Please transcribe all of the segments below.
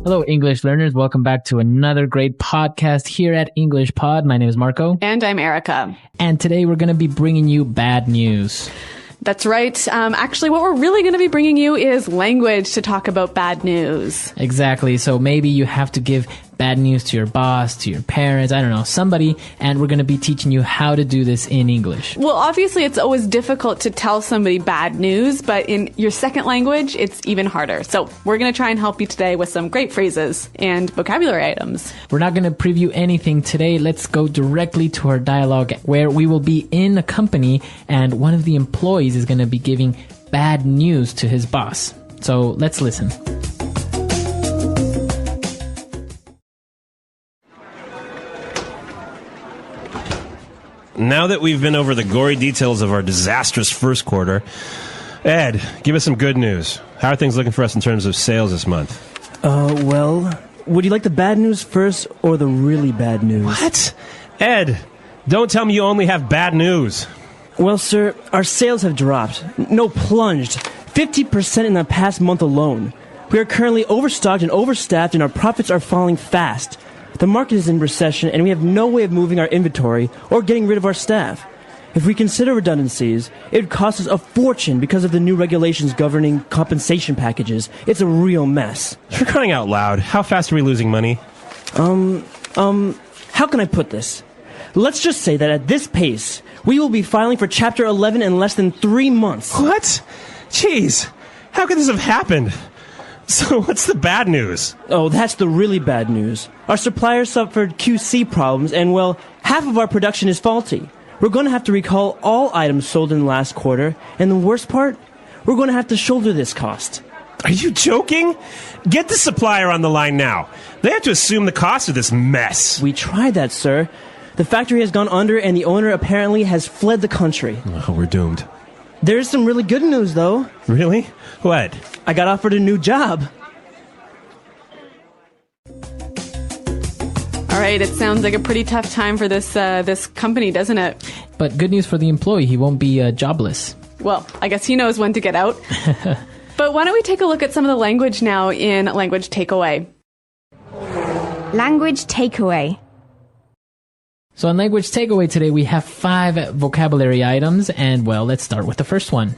Hello, English learners. Welcome back to another great podcast here at English Pod. My name is Marco. And I'm Erica. And today we're going to be bringing you bad news. That's right. Actually, what we're really going to be bringing you is language to talk about bad news. Exactly. So maybe you have to give bad news to your boss, to your parents, I don't know, somebody, and we're going to be teaching you how to do this in English. Well, obviously, it's always difficult to tell somebody bad news, but in your second language, it's even harder. So we're going to try and help you today with some great phrases and vocabulary items. We're not going to preview anything today. Let's go directly to our dialogue where we will be in a company and one of the employees is going to be giving bad news to his boss. So let's listen. Now that we've been over the gory details of our disastrous first quarter, Ed, give us some good news. How are things looking for us in terms of sales this month? Well, would you like the bad news first or the really bad news? What? Ed, don't tell me you only have bad news. Well, sir, our sales have dropped. No, plunged. 50% in the past month alone. We are currently overstocked and overstaffed, and our profits are falling fast. The market is in recession, and we have no way of moving our inventory or getting rid of our staff. If we consider redundancies, it would cost us a fortune because of the new regulations governing compensation packages. It's a real mess. For crying out loud, how fast are we losing money? How can I put this? Let's just say that at this pace, we will be filing for Chapter 11 in less than 3 months. What? Jeez, how could this have happened? So what's the bad news? Oh, that's the really bad news. Our suppliers suffered QC problems, and, well, half of our production is faulty. We're going to have to recall all items sold in the last quarter, and the worst part, we're going to have to shoulder this cost. Are you joking? Get the supplier on the line now. They have to assume the cost of this mess. We tried that, sir. The factory has gone under, and the owner apparently has fled the country. Oh, we're doomed. There's some really good news, though. Really? What? I got offered a new job. All right, it sounds like a pretty tough time for this company, doesn't it? But good news for the employee, he won't be jobless. Well, I guess he knows when to get out. But why don't we take a look at some of the language now in Language Takeaway. Language Takeaway. So in Language Takeaway today, we have 5 vocabulary items, and well, let's start with the first one.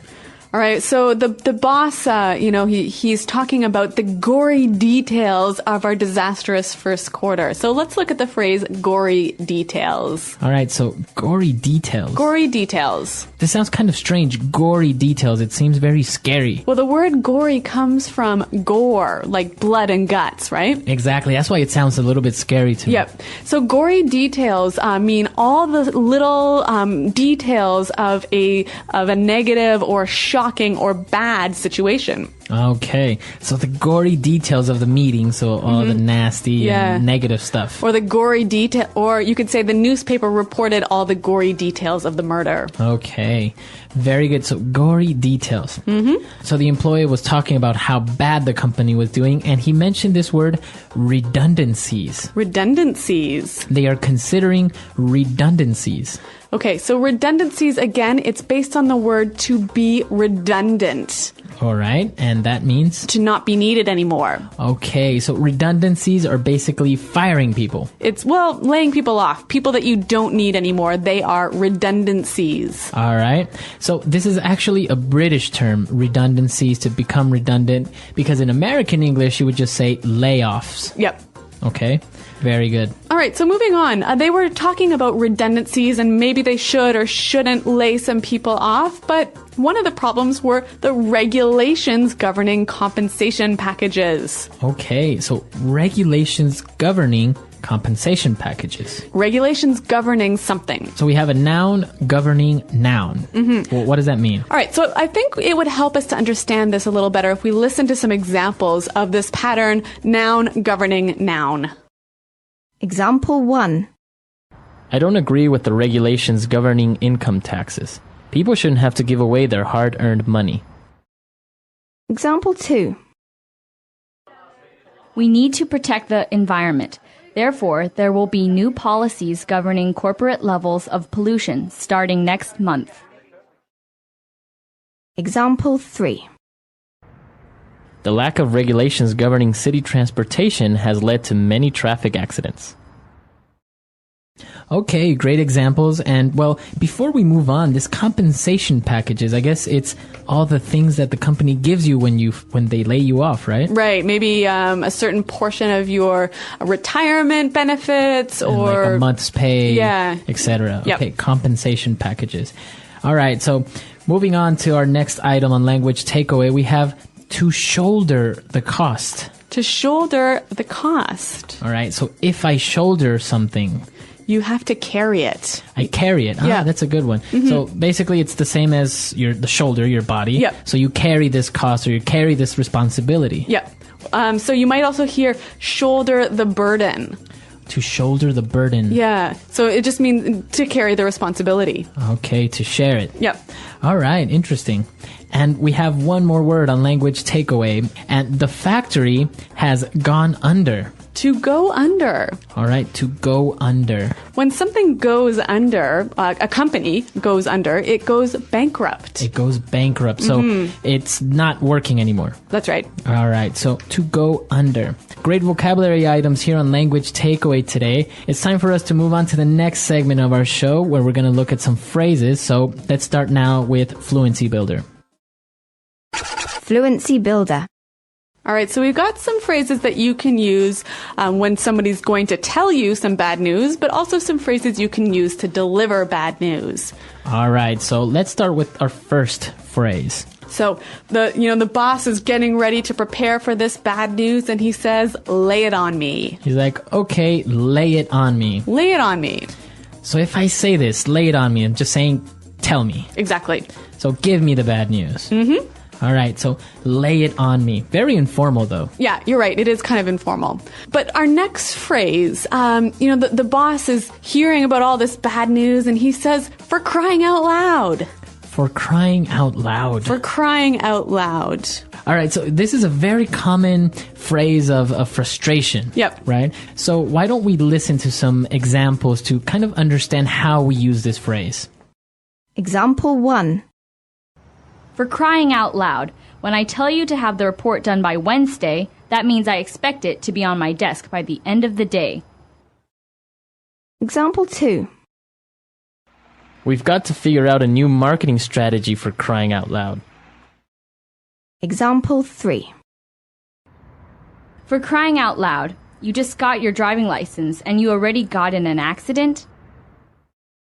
All right, so the boss, he's talking about the gory details of our disastrous first quarter. So let's look at the phrase gory details. All right, so gory details. Gory details. This sounds kind of strange, gory details. It seems very scary. Well, the word gory comes from gore, like blood and guts, right? Exactly, that's why it sounds a little bit scary to me. Yep. So gory details mean all the little details of a negative or shocking or bad situation. Okay, so the gory details of the meeting, so all the nasty and negative stuff. Or the gory detail, or you could say the newspaper reported all the gory details of the murder. Okay, very good. So gory details. So the employee was talking about how bad the company was doing, and he mentioned this word redundancies. Redundancies. They are considering redundancies. Okay, so redundancies, again, it's based on the word to be redundant. All right, and that means? To not be needed anymore. Okay, so redundancies are basically firing people. It's, well, laying people off. People that you don't need anymore, they are redundancies. All right, so this is actually a British term, redundancies, to become redundant, because in American English, you would just say layoffs. Yep. Okay, very good. All right, so moving on. They were talking about redundancies and maybe they should or shouldn't lay some people off, but one of the problems were the regulations governing compensation packages. Okay, so regulations governing compensation packages. Regulations governing something. So we have a noun governing noun. Well, what does that mean? All right, so I think it would help us to understand this a little better if we listen to some examples of this pattern, noun governing noun. Example 1. I don't agree with the regulations governing income taxes. People shouldn't have to give away their hard-earned money. Example 2. We need to protect the environment. Therefore, there will be new policies governing corporate levels of pollution starting next month. Example 3. The lack of regulations governing city transportation has led to many traffic accidents. Okay, great examples. And well, before we move on, this compensation packages, I guess it's all the things that the company gives you when they lay you off, right? Right. Maybe a certain portion of your retirement benefits And or like a month's pay, Yeah. etc. Yep. Okay, compensation packages. All right, so moving on to our next item on language takeaway, we have to shoulder the cost. to shoulder the cost. All right, so if I shoulder something, You have to carry it. I carry it. Yeah. That's a good one. So basically, it's the same as the shoulder, your body. Yep. So you carry this cost or you carry this responsibility. Yep. So you might also hear shoulder the burden. To shoulder the burden. Yeah. So it just means to carry the responsibility. Okay, to share it. Yep. All right, interesting. And we have one more word on language takeaway. And the factory has gone under. To go under. All right, to go under. When something goes under, a company goes under, it goes bankrupt. It goes bankrupt. So it's not working anymore. That's right. All right, so to go under. Great vocabulary items here on Language Takeaway today. It's time for us to move on to the next segment of our show where we're going to look at some phrases. So let's start now with Fluency Builder. Fluency Builder. All right, so we've got some phrases that you can use when somebody's going to tell you some bad news, but also some phrases you can use to deliver bad news. All right, so let's start with our first phrase. So the boss is getting ready to prepare for this bad news, and he says, "Lay it on me." He's like, okay, lay it on me. Lay it on me. So if I say this, lay it on me, I'm just saying, tell me. Exactly. So give me the bad news. Mm-hmm. All right, so lay it on me. Very informal, though. Yeah, you're right. It is kind of informal. But our next phrase, the boss is hearing about all this bad news, and he says, "For crying out loud." For crying out loud. For crying out loud. All right, so this is a very common phrase of frustration. Yep. Right? So why don't we listen to some examples to kind of understand how we use this phrase? Example 1. For crying out loud, when I tell you to have the report done by Wednesday, that means I expect it to be on my desk by the end of the day. Example 2. We've got to figure out a new marketing strategy for crying out loud. Example 3. For crying out loud, you just got your driving license and you already got in an accident?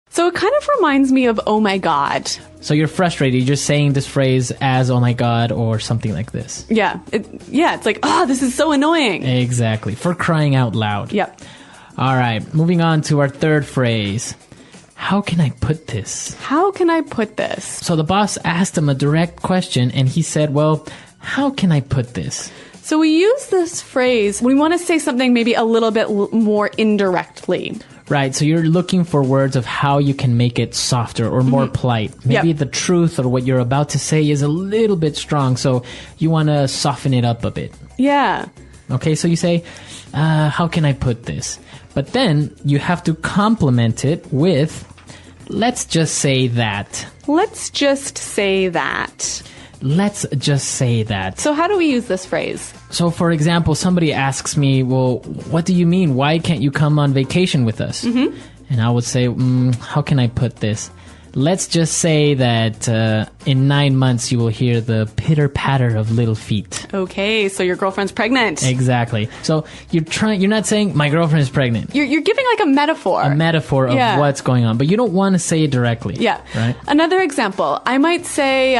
So it kind of reminds me of "oh my god." So you're frustrated. You're just saying this phrase as "oh my god" or something like this. Yeah. It's like, "Oh, this is so annoying." Exactly. For crying out loud. Yep. All right. Moving on to our third phrase. How can I put this? How can I put this? So the boss asked him a direct question and he said, well, how can I put this? So we use this phrase when we want to say something maybe a little bit more indirectly. Right, so you're looking for words of how you can make it softer or more polite. Maybe Yep. the truth or what you're about to say is a little bit strong, so you want to soften it up a bit. Yeah. Okay, so you say, how can I put this? But then you have to complement it with, let's just say that. Let's just say that. Let's just say that. So how do we use this phrase? So, for example, somebody asks me, well, what do you mean? Why can't you come on vacation with us? Mm-hmm. And I would say, how can I put this? Let's just say that in 9 months you will hear the pitter-patter of little feet. Okay, so your girlfriend's pregnant. Exactly. So you're not saying, my girlfriend is pregnant. You're giving like a metaphor. A metaphor of Yeah. what's going on. But you don't want to say it directly. Yeah. Right? Another example, I might say,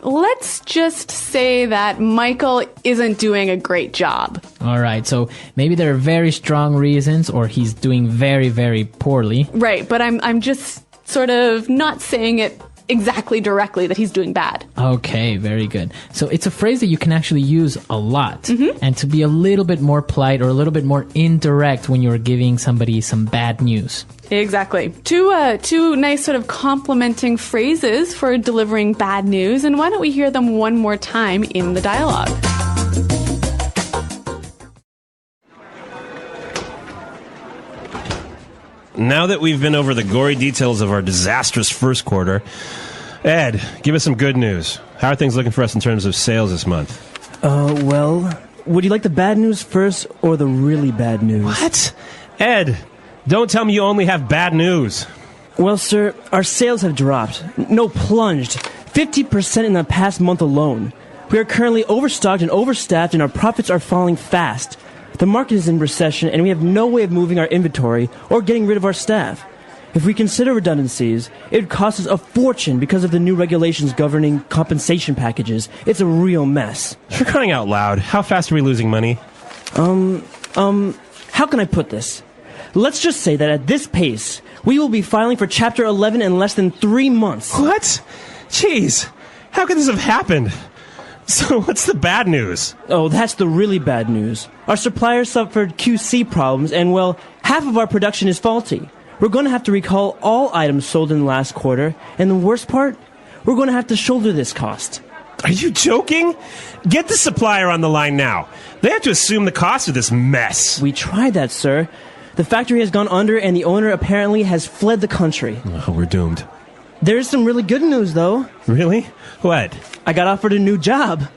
let's just say that Michael isn't doing a great job. All right. So maybe there are very strong reasons or he's doing very, very poorly. Right, but I'm just sort of not saying it exactly directly that he's doing bad. Okay, very good. So it's a phrase that you can actually use a lot. And to be a little bit more polite or a little bit more indirect when you're giving somebody some bad news. Exactly. Two nice sort of complimenting phrases for delivering bad news, and why don't we hear them one more time in the dialogue? Now that we've been over the gory details of our disastrous first quarter, Ed, give us some good news. How are things looking for us in terms of sales this month? Well, would you like the bad news first or the really bad news? What? Ed, don't tell me you only have bad news. Well, sir, our sales have dropped. No, plunged. 50% in the past month alone. We are currently overstocked and overstaffed, and our profits are falling fast. The market is in recession, and we have no way of moving our inventory or getting rid of our staff. If we consider redundancies, it would cost us a fortune because of the new regulations governing compensation packages. It's a real mess. For crying out loud, how fast are we losing money? How can I put this? Let's just say that at this pace, we will be filing for Chapter 11 in less than 3 months. What? Jeez, how could this have happened? So what's the bad news? Oh, that's the really bad news. Our suppliers suffered QC problems, and well, half of our production is faulty. We're going to have to recall all items sold in the last quarter, and the worst part, we're going to have to shoulder this cost. Are you joking? Get the supplier on the line now. They have to assume the cost of this mess. We tried that, sir. The factory has gone under, and the owner apparently has fled the country. Oh, we're doomed. There's some really good news, though. Really? What? I got offered a new job.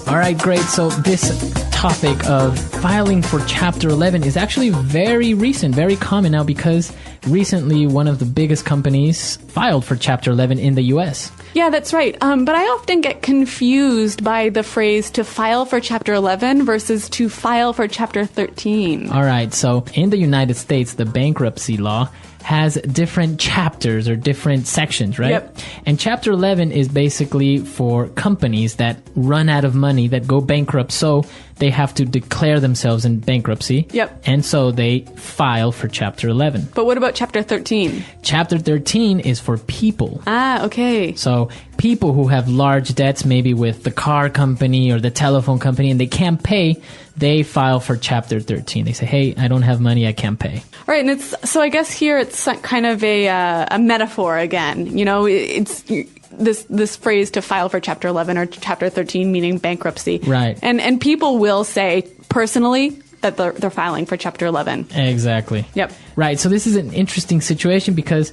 All right, great. So this topic of filing for Chapter 11 is actually very recent, very common now, because recently one of the biggest companies filed for Chapter 11 in the US. Yeah, that's right. But I often get confused by the phrase to file for Chapter 11 versus to file for Chapter 13. All right, so in the United States, the bankruptcy law has different chapters or different sections, right? Yep. And Chapter 11 is basically for companies that run out of money, that go bankrupt, so they have to declare themselves in bankruptcy. Yep. And so they file for Chapter 11. But what about Chapter 13? Chapter 13 is for people. Ah, okay. So people who have large debts, maybe with the car company or the telephone company, and they can't pay, they file for Chapter 13. They say, hey, I don't have money, I can't pay. All right, and so I guess here it's kind of a metaphor again. You know, it's this phrase to file for Chapter 11 or Chapter 13, meaning bankruptcy. Right. And people will say personally that they're filing for Chapter 11. Exactly. Yep. Right. So this is an interesting situation because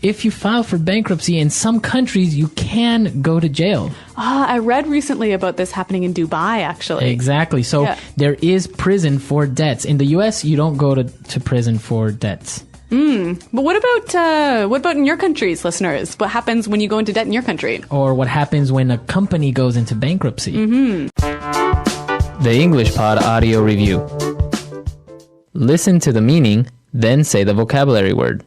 if you file for bankruptcy in some countries, you can go to jail. I read recently about this happening in Dubai, actually. Exactly. So Yeah. there is prison for debts. In the U.S., you don't go to prison for debts. But what about in your countries, listeners? What happens when you go into debt in your country? Or what happens when a company goes into bankruptcy. The English Pod Audio Review. Listen to the meaning, then say the vocabulary word.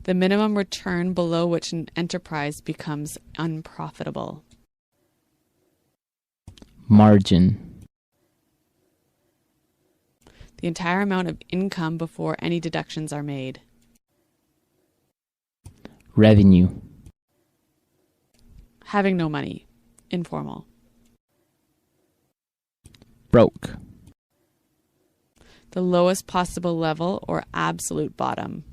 The minimum return below which an enterprise becomes unprofitable. Margin. The entire amount of income before any deductions are made. Revenue. Having no money. Informal. Broke. The lowest possible level or absolute bottom.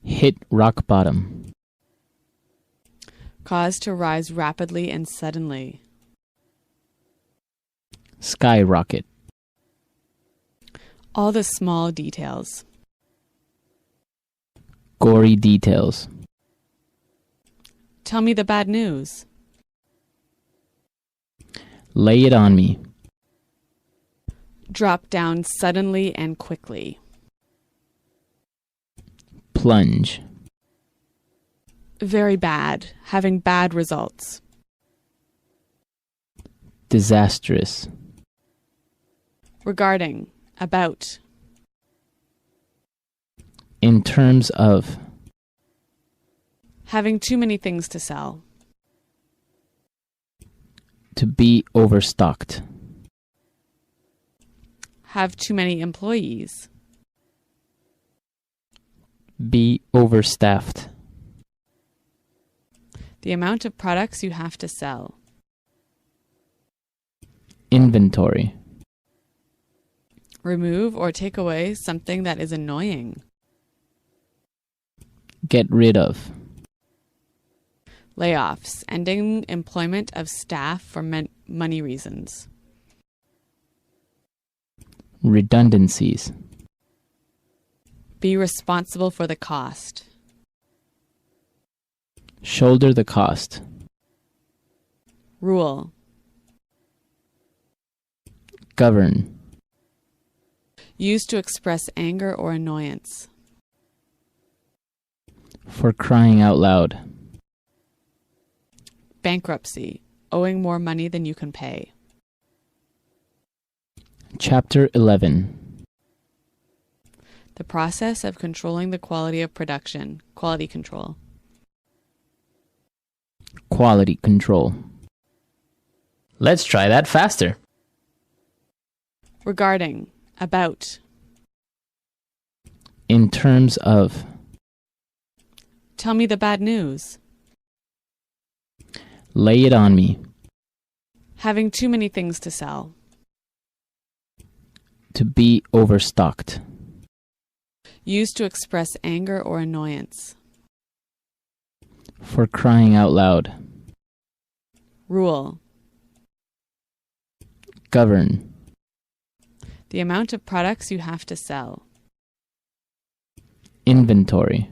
Hit rock bottom. Cause to rise rapidly and suddenly. Skyrocket. All the small details. Gory details. Tell me the bad news. Lay it on me. Drop down suddenly and quickly. Plunge. Very bad. Having bad results. Disastrous. Regarding. About. In terms of. Having too many things to sell. To be overstocked. Have too many employees. Be overstaffed. The amount of products you have to sell. Inventory. Remove or take away something that is annoying. Get rid of. Layoffs. Ending employment of staff for money reasons. Redundancies. Be responsible for the cost. Shoulder the cost. Rule. Govern. Used to express anger or annoyance. For crying out loud. Bankruptcy. Owing more money than you can pay. Chapter 11. The process of controlling the quality of production. Quality control. Quality control. Let's try that faster. Regarding. About. In terms of. Tell me the bad news. Lay it on me. Having too many things to sell. To be overstocked. Used to express anger or annoyance. For crying out loud. Rule. Govern. The amount of products you have to sell. Inventory.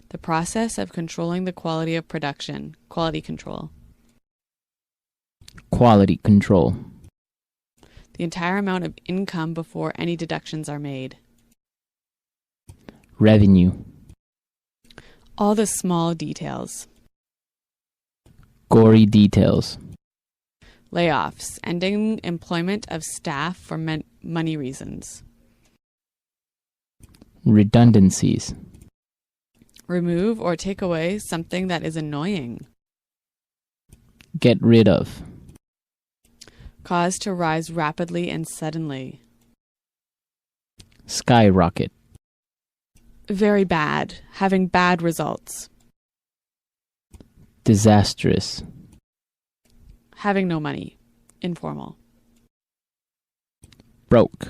The process of controlling the quality of production. Quality control. Quality control. The entire amount of income before any deductions are made. Revenue. All the small details. Gory details. Layoffs. Ending employment of staff for money reasons. Redundancies. Remove or take away something that is annoying. Get rid of. Cause to rise rapidly and suddenly. Skyrocket. Very bad. Having bad results. Disastrous. Having no money. Informal. Broke.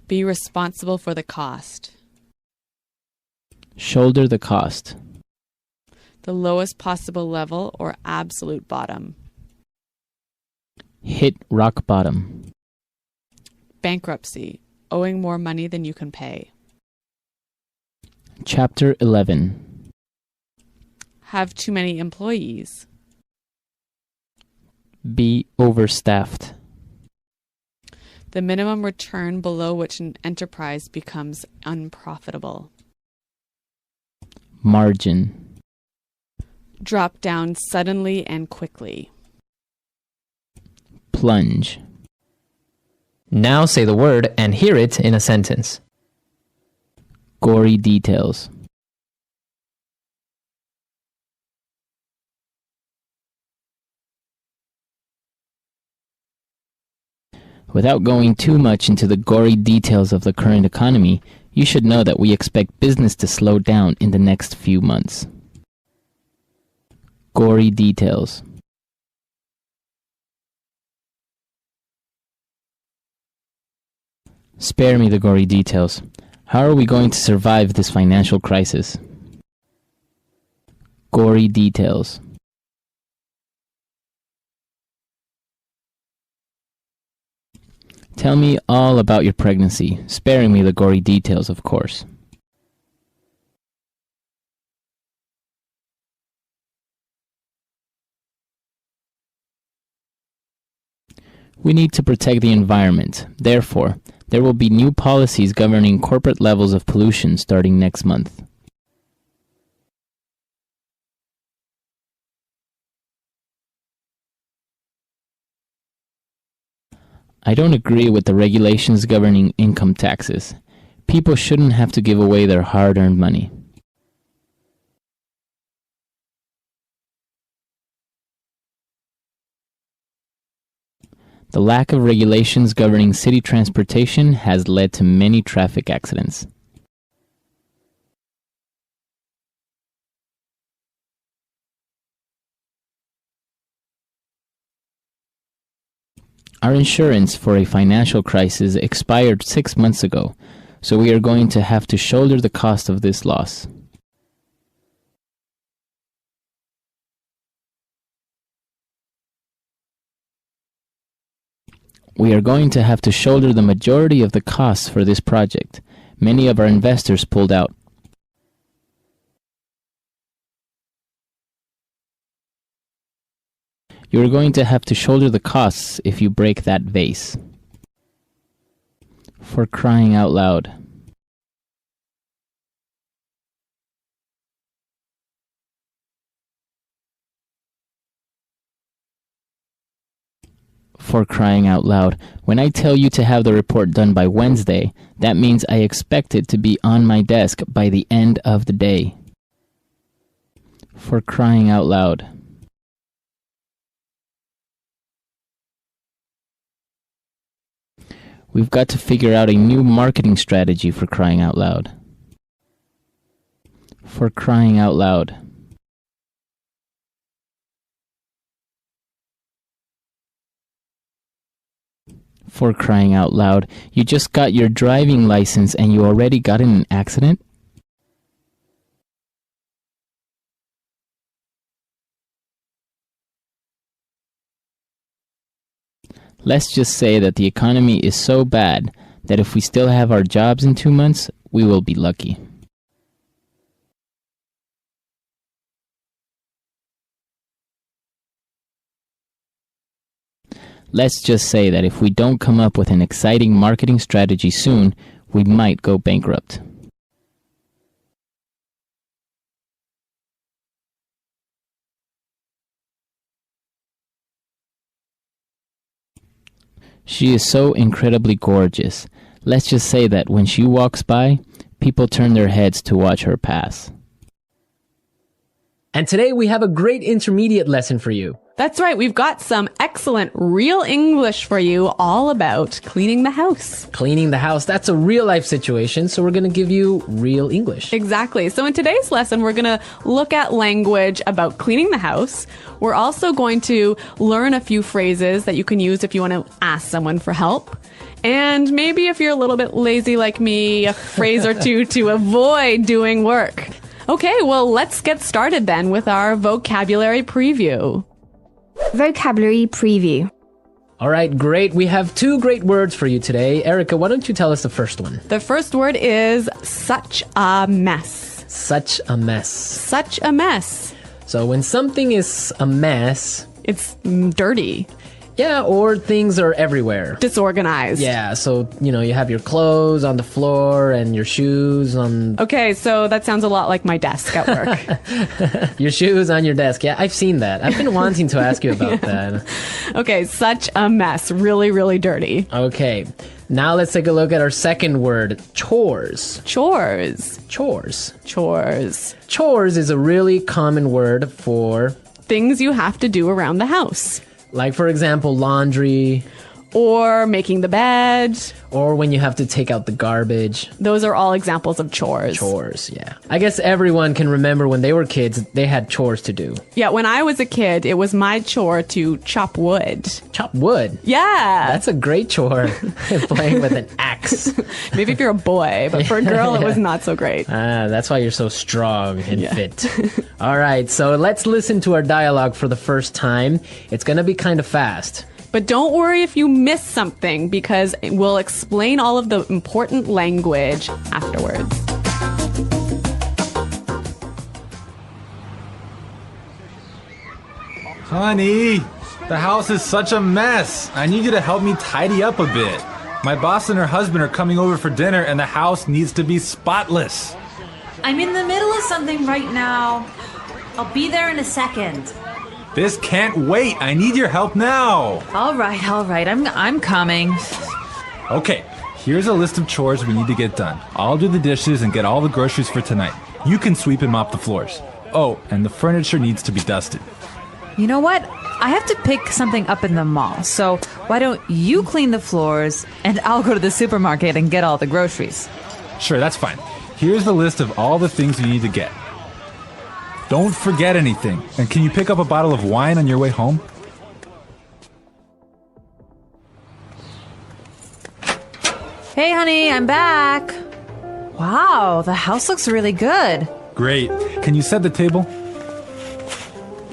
Be responsible for the cost. Shoulder the cost. The lowest possible level or absolute bottom. Hit rock bottom. Bankruptcy. Owing more money than you can pay. Chapter 11. Have too many employees. Be overstaffed. The minimum return below which an enterprise becomes unprofitable. Margin. Drop down suddenly and quickly. Plunge. Now say the word and hear it in a sentence. Gory details. Without going too much into the gory details of the current economy, you should know that we expect business to slow down in the next few months. Gory details. Spare me the gory details. How are we going to survive this financial crisis? Gory details. Tell me all about your pregnancy, sparing me the gory details, of course. We need to protect the environment. Therefore, there will be new policies governing corporate levels of pollution starting next month. I don't agree with the regulations governing income taxes. People shouldn't have to give away their hard-earned money. The lack of regulations governing city transportation has led to many traffic accidents. Our insurance for a financial crisis expired 6 months ago, so we are going to have to shoulder the cost of this loss. We are going to have to shoulder the majority of the costs for this project. Many of our investors pulled out. You're going to have to shoulder the costs if you break that vase. For crying out loud. For crying out loud. When I tell you to have the report done by Wednesday, that means I expect it to be on my desk by the end of the day. For crying out loud. We've got to figure out a new marketing strategy for crying out loud. For crying out loud. For crying out loud. You just got your driving license and you already got in an accident? Let's just say that the economy is so bad that if we still have our jobs in 2 months, we will be lucky. Let's just say that if we don't come up with an exciting marketing strategy soon, we might go bankrupt. She is so incredibly gorgeous. Let's just say that when she walks by, people turn their heads to watch her pass. And today we have a great intermediate lesson for you. That's right. We've got some excellent real English for you all about cleaning the house. Cleaning the house, that's a real life situation, so we're going to give you real English. Exactly. So in today's lesson, we're going to look at language about cleaning the house. We're also going to learn a few phrases that you can use if you want to ask someone for help. And maybe if you're a little bit lazy like me, a phrase or two to avoid doing work. Okay, well, let's get started then with our vocabulary preview. Vocabulary preview. All right, great. We have 2 great words for you today. Erica, why don't you tell us the first one? The first word is such a mess. Such a mess. Such a mess. So when something is a mess... It's dirty. Yeah, or things are everywhere. Disorganized. Yeah, so, you have your clothes on the floor and your shoes on... Okay, so that sounds a lot like my desk at work. Your shoes on your desk. Yeah, I've seen that. I've been wanting to ask you about that. Okay, such a mess. Really, really dirty. Okay, now let's take a look at our second word, chores. Chores. Chores. Chores. Chores is a really common word for... Things you have to do around the house. Like, for example, laundry. Or making the bed. Or when you have to take out the garbage. Those are all examples of chores. Chores, yeah. I guess everyone can remember when they were kids, they had chores to do. Yeah, when I was a kid, it was my chore to chop wood. Chop wood? Yeah. That's a great chore. Playing with an axe. Maybe if you're a boy, but for a girl, it was not so great. That's why you're so strong and fit. All right, so let's listen to our dialogue for the first time. It's going to be kind of fast. But don't worry if you miss something, because we'll explain all of the important language afterwards. Honey, the house is such a mess. I need you to help me tidy up a bit. My boss and her husband are coming over for dinner and the house needs to be spotless. I'm in the middle of something right now. I'll be there in a second. This can't wait. I need your help now. All right. I'm coming. Okay, here's a list of chores we need to get done. I'll do the dishes and get all the groceries for tonight. You can sweep and mop the floors. Oh, and the furniture needs to be dusted. You know what? I have to pick something up in the mall, so why don't you clean the floors and I'll go to the supermarket and get all the groceries. Sure, that's fine. Here's the list of all the things you need to get. Don't forget anything. And can you pick up a bottle of wine on your way home? Hey, honey, I'm back. Wow, the house looks really good. Great. Can you set the table?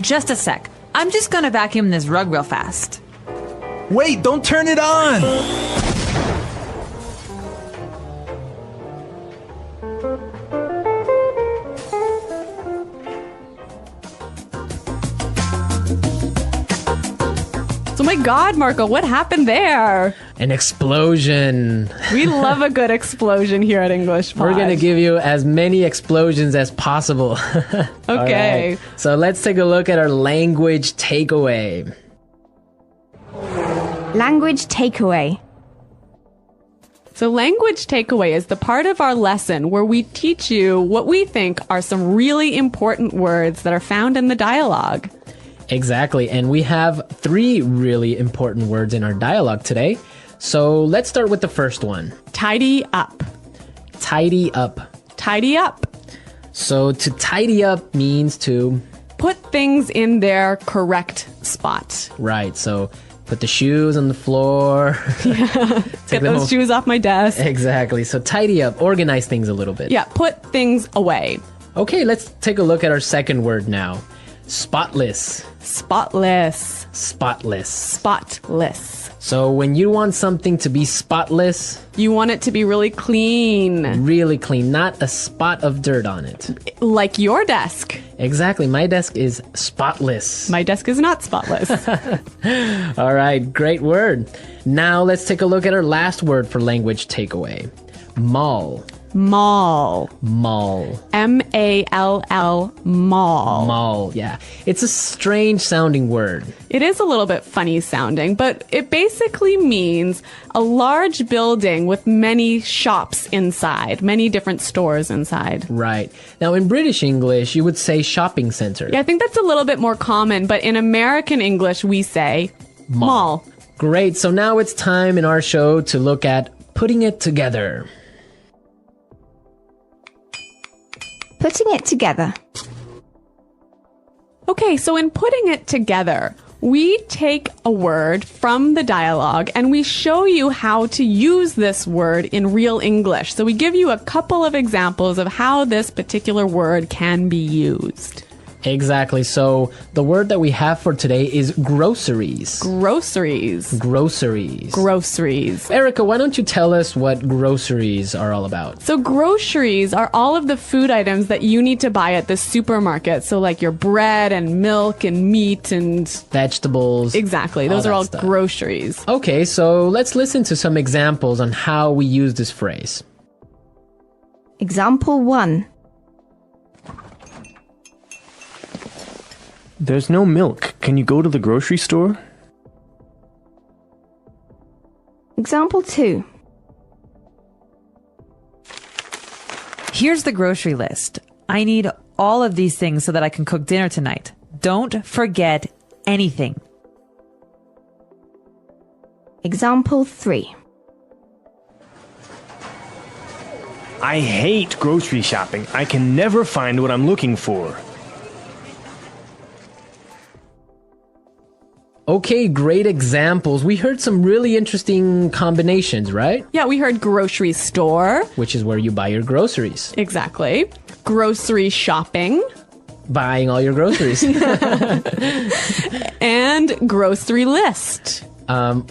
Just a sec. I'm just gonna vacuum this rug real fast. Wait, don't turn it on! my God, Marco, what happened there? An explosion. We love a good explosion here at English Pod. We're going to give you as many explosions as possible. Okay. Right. So let's take a look at our language takeaway. Language takeaway. So language takeaway is the part of our lesson where we teach you what we think are some really important words that are found in the dialogue. Exactly. And we have 3 really important words in our dialogue today. So let's start with the first one. Tidy up. Tidy up. Tidy up. So to tidy up means to... Put things in their correct spot. Right. So put the shoes on the floor. Get those shoes off my desk. Exactly. So tidy up. Organize things a little bit. Yeah, put things away. Okay, let's take a look at our second word now. Spotless. Spotless. Spotless. Spotless. So when you want something to be spotless, you want it to be really clean. Really clean, not a spot of dirt on it. Like your desk. Exactly. My desk is spotless. My desk is not spotless. All right, great word. Now let's take a look at our last word for language takeaway. Mall. Mall. Mall. M-A-L-L, mall. Mall, yeah. It's a strange sounding word. It is a little bit funny sounding, but it basically means a large building with many shops inside, many different stores inside. Right. Now in British English, you would say shopping center. Yeah, I think that's a little bit more common, but in American English, we say mall. Great. So now it's time in our show to look at putting it together. Putting it together. Okay, so in putting it together, we take a word from the dialogue and we show you how to use this word in real English. So we give you a couple of examples of how this particular word can be used. Exactly. So the word that we have for today is groceries. Groceries. Groceries. Groceries. Erica, why don't you tell us what groceries are all about? So groceries are all of the food items that you need to buy at the supermarket. So like your bread and milk and meat and... vegetables. Exactly. Those are all stuff. Groceries. Okay, so let's listen to some examples on how we use this phrase. Example 1. There's no milk. Can you go to the grocery store? Example 2. Here's the grocery list. I need all of these things so that I can cook dinner tonight. Don't forget anything. Example 3. I hate grocery shopping. I can never find what I'm looking for. Okay, great examples. We heard some really interesting combinations, right? Yeah, we heard grocery store. Which is where you buy your groceries. Exactly. Grocery shopping. Buying all your groceries. And grocery list.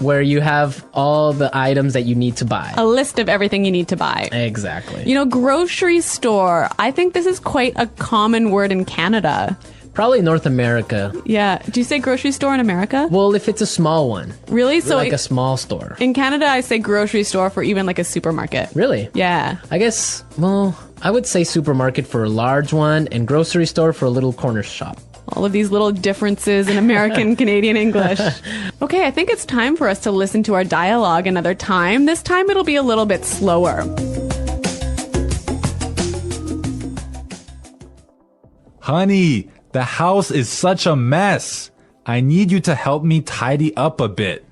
Where you have all the items that you need to buy. A list of everything you need to buy. Exactly. You know, grocery store. I think this is quite a common word in Canada. Probably North America. Yeah. Do you say grocery store in America? Well, if it's a small one. Really? So like a small store. In Canada, I say grocery store for even like a supermarket. Really? Yeah. I guess, well, I would say supermarket for a large one and grocery store for a little corner shop. All of these little differences in American Canadian English. Okay, I think it's time for us to listen to our dialogue another time. This time it'll be a little bit slower. Honey, the house is such a mess. I need you to help me tidy up a bit.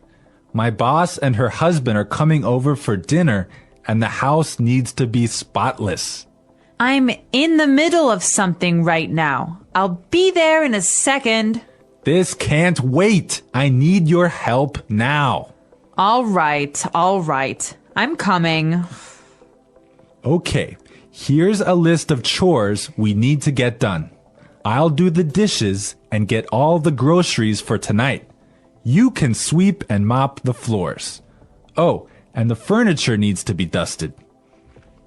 My boss and her husband are coming over for dinner, and the house needs to be spotless. I'm in the middle of something right now. I'll be there in a second. This can't wait. I need your help now. All right. I'm coming. Okay, here's a list of chores we need to get done. I'll do the dishes and get all the groceries for tonight. You can sweep and mop the floors. Oh, and the furniture needs to be dusted.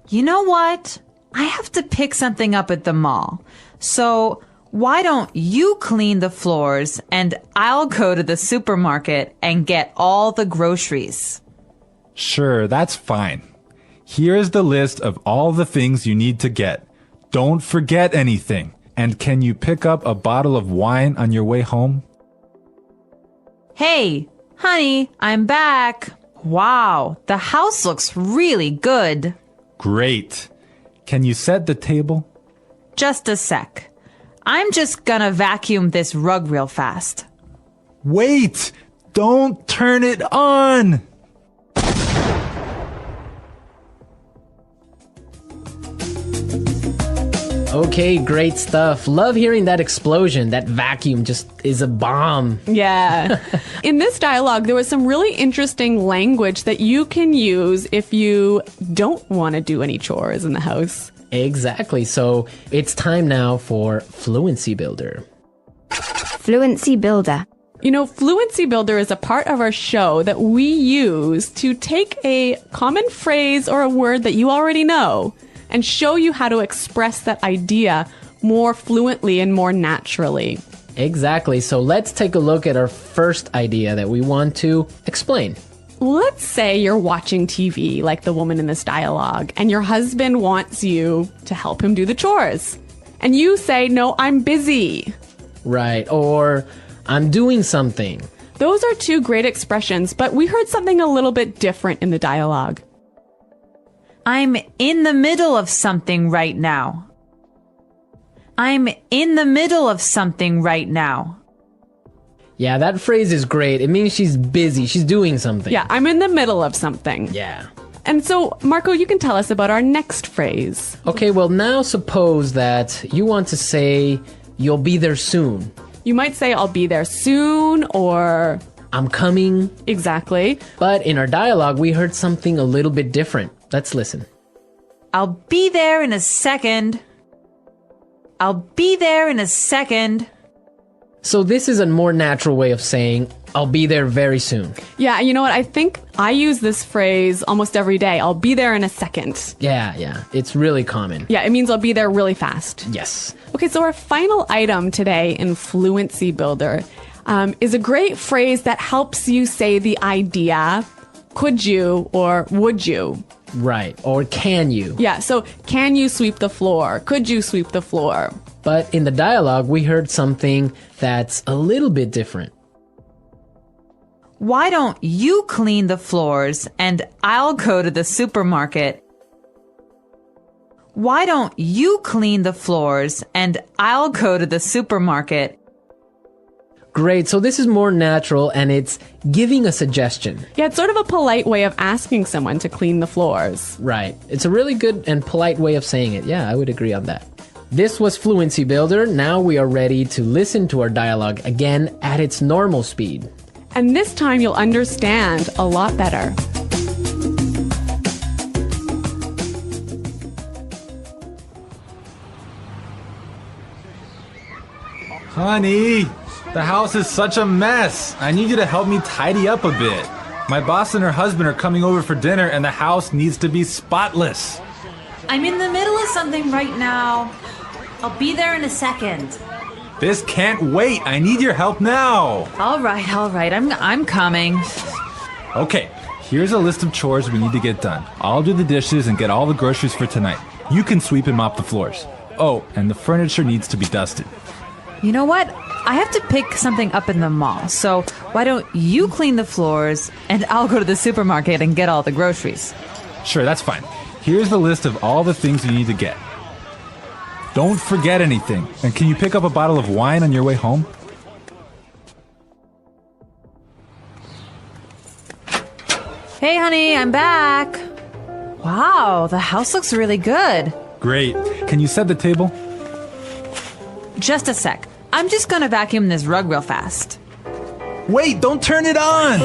You know what? I have to pick something up at the mall. So Why don't you clean the floors and I'll go to the supermarket and get all the groceries? Sure, that's fine. Here's the list of all the things you need to get. Don't forget anything. And can you pick up a bottle of wine on your way home? Hey, honey, I'm back. Wow, the house looks really good. Great. Can you set the table? Just a sec. I'm just gonna vacuum this rug real fast. Wait! Don't turn it on! Okay, great stuff. Love hearing that explosion. That vacuum just is a bomb. Yeah. In this dialogue, there was some really interesting language that you can use if you don't want to do any chores in the house. Exactly. So it's time now for Fluency Builder. Fluency Builder. You know, Fluency Builder is a part of our show that we use to take a common phrase or a word that you already know and show you how to express that idea more fluently and more naturally. Exactly. So let's take a look at our first idea that we want to explain. Let's say you're watching TV like the woman in this dialogue, and your husband wants you to help him do the chores. And you say, "No, I'm busy." Right. Or I'm doing something. Those are two great expressions, but we heard something a little bit different in the dialogue. I'm in the middle of something right now. I'm in the middle of something right now. Yeah, that phrase is great. It means she's busy. She's doing something. Yeah, I'm in the middle of something. Yeah. And so, Marco, you can tell us about our next phrase. Okay, well, now suppose that you want to say, "You'll be there soon." You might say, "I'll be there soon," or "I'm coming." Exactly. But in our dialogue, we heard something a little bit different. Let's listen. I'll be there in a second. I'll be there in a second. So this is a more natural way of saying, "I'll be there very soon." Yeah, you know what? I think I use this phrase almost every day. I'll be there in a second. Yeah. It's really common. Yeah, it means I'll be there really fast. Yes. Okay, so our final item today in Fluency Builder is a great phrase that helps you say the idea, could you or would you? Right. Or can you? Yeah, so can you sweep the floor? Could you sweep the floor? But in the dialogue, we heard something that's a little bit different. Why don't you clean the floors and I'll go to the supermarket? Why don't you clean the floors and I'll go to the supermarket? Great. So this is more natural and it's giving a suggestion. Yeah, it's sort of a polite way of asking someone to clean the floors. Right. It's a really good and polite way of saying it. Yeah, I would agree on that. This was Fluency Builder. Now we are ready to listen to our dialogue again at its normal speed. And this time you'll understand a lot better. Honey, the house is such a mess. I need you to help me tidy up a bit. My boss and her husband are coming over for dinner and the house needs to be spotless. I'm in the middle of something right now. I'll be there in a second. This can't wait. I need your help now. All right. I'm coming. Okay, here's a list of chores we need to get done. I'll do the dishes and get all the groceries for tonight. You can sweep and mop the floors. Oh, and the furniture needs to be dusted. You know what? I have to pick something up in the mall. So why don't you clean the floors and I'll go to the supermarket and get all the groceries? Sure, that's fine. Here's the list of all the things you need to get. Don't forget anything. And can you pick up a bottle of wine on your way home? Hey, honey, I'm back. Wow, the house looks really good. Great. Can you set the table? Just a sec. I'm just gonna vacuum this rug real fast. Wait, don't turn it on!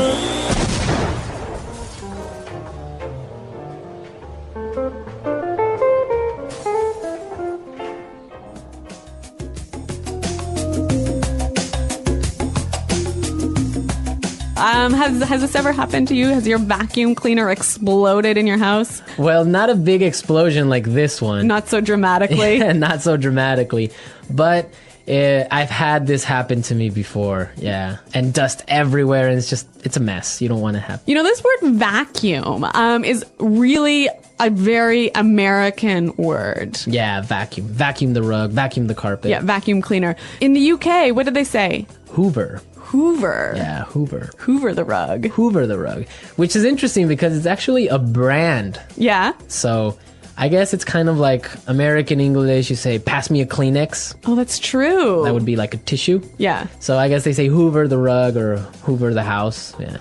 Has this ever happened to you? Has your vacuum cleaner exploded in your house? Well, not a big explosion like this one. Not so dramatically. Not so dramatically. But I've had this happen to me before. Yeah. And dust everywhere. And it's a mess. You don't want to have. You know, this word vacuum is really a very American word. Yeah, vacuum. Vacuum the rug, vacuum the carpet. Yeah, vacuum cleaner. In the UK, what did they say? Hoover. Hoover. Yeah, Hoover. Hoover the rug. Hoover the rug. Which is interesting because it's actually a brand. Yeah. So I guess it's kind of like American English. You say, pass me a Kleenex. Oh, that's true. That would be like a tissue. Yeah. So I guess they say Hoover the rug or Hoover the house. Yeah.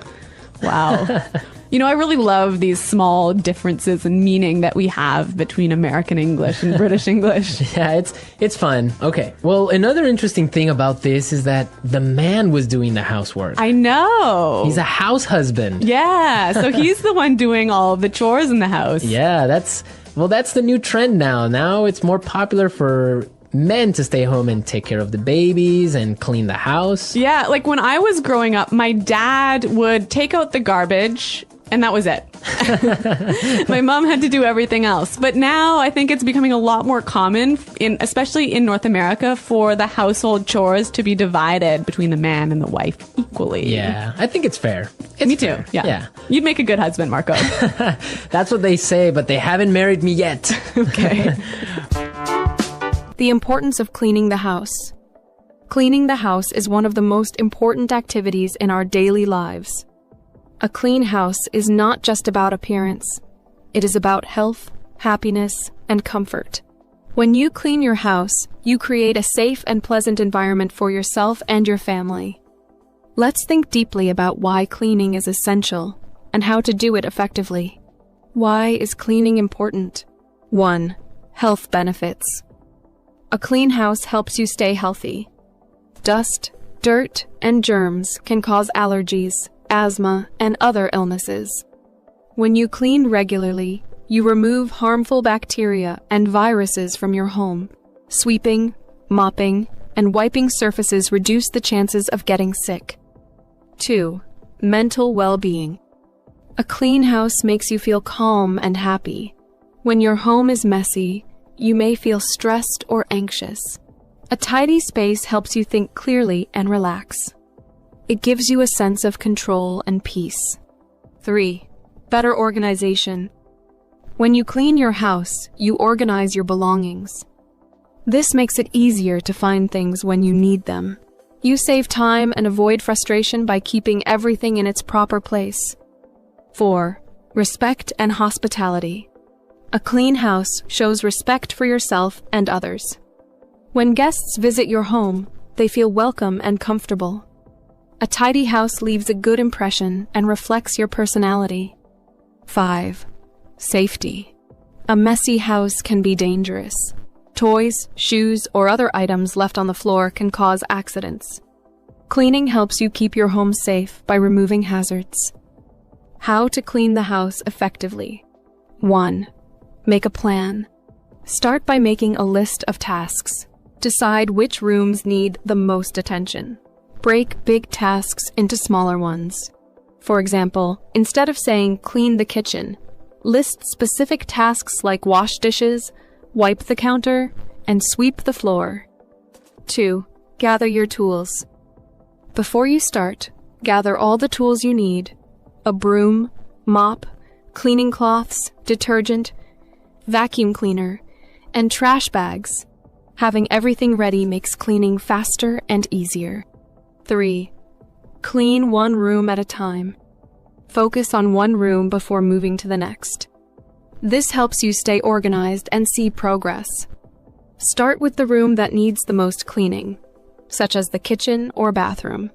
Wow. You know, I really love these small differences in meaning that we have between American English and British English. Yeah, it's fun. Okay. Well, another interesting thing about this is that the man was doing the housework. I know. He's a house husband. Yeah, so he's the one doing all the chores in the house. Yeah, that's the new trend now. Now it's more popular for men to stay home and take care of the babies and clean the house. Yeah, like when I was growing up, my dad would take out the garbage and that was it. My mom had to do everything else. But now I think it's becoming a lot more common, especially in North America, for the household chores to be divided between the man and the wife equally. Yeah, I think it's fair. Me too. Yeah. You'd make a good husband, Marco. That's what they say, but they haven't married me yet. Okay. The importance of cleaning the house. Cleaning the house is one of the most important activities in our daily lives. A clean house is not just about appearance. It is about health, happiness, and comfort. When you clean your house, you create a safe and pleasant environment for yourself and your family. Let's think deeply about why cleaning is essential and how to do it effectively. Why is cleaning important? 1. Health benefits. A clean house helps you stay healthy. Dust, dirt, and germs can cause allergies, asthma, and other illnesses. When you clean regularly, you remove harmful bacteria and viruses from your home. Sweeping, mopping, and wiping surfaces reduce the chances of getting sick. 2. Mental well-being. A clean house makes you feel calm and happy. When your home is messy, you may feel stressed or anxious. A tidy space helps you think clearly and relax. It gives you a sense of control and peace. 3. Better organization. When you clean your house, you organize your belongings. This makes it easier to find things when you need them. You save time and avoid frustration by keeping everything in its proper place. 4. Respect and hospitality. A clean house shows respect for yourself and others. When guests visit your home, they feel welcome and comfortable. A tidy house leaves a good impression and reflects your personality. 5. Safety. A messy house can be dangerous. Toys, shoes, or other items left on the floor can cause accidents. Cleaning helps you keep your home safe by removing hazards. How to clean the house effectively. 1. Make a plan. Start by making a list of tasks. Decide which rooms need the most attention. Break big tasks into smaller ones. For example, instead of saying clean the kitchen, list specific tasks like wash dishes, wipe the counter, and sweep the floor. 2. Gather your tools. Before you start, gather all the tools you need: a broom, mop, cleaning cloths, detergent, vacuum cleaner, and trash bags. Having everything ready makes cleaning faster and easier. 3. Clean one room at a time. Focus on one room before moving to the next. This helps you stay organized and see progress. Start with the room that needs the most cleaning, such as the kitchen or bathroom.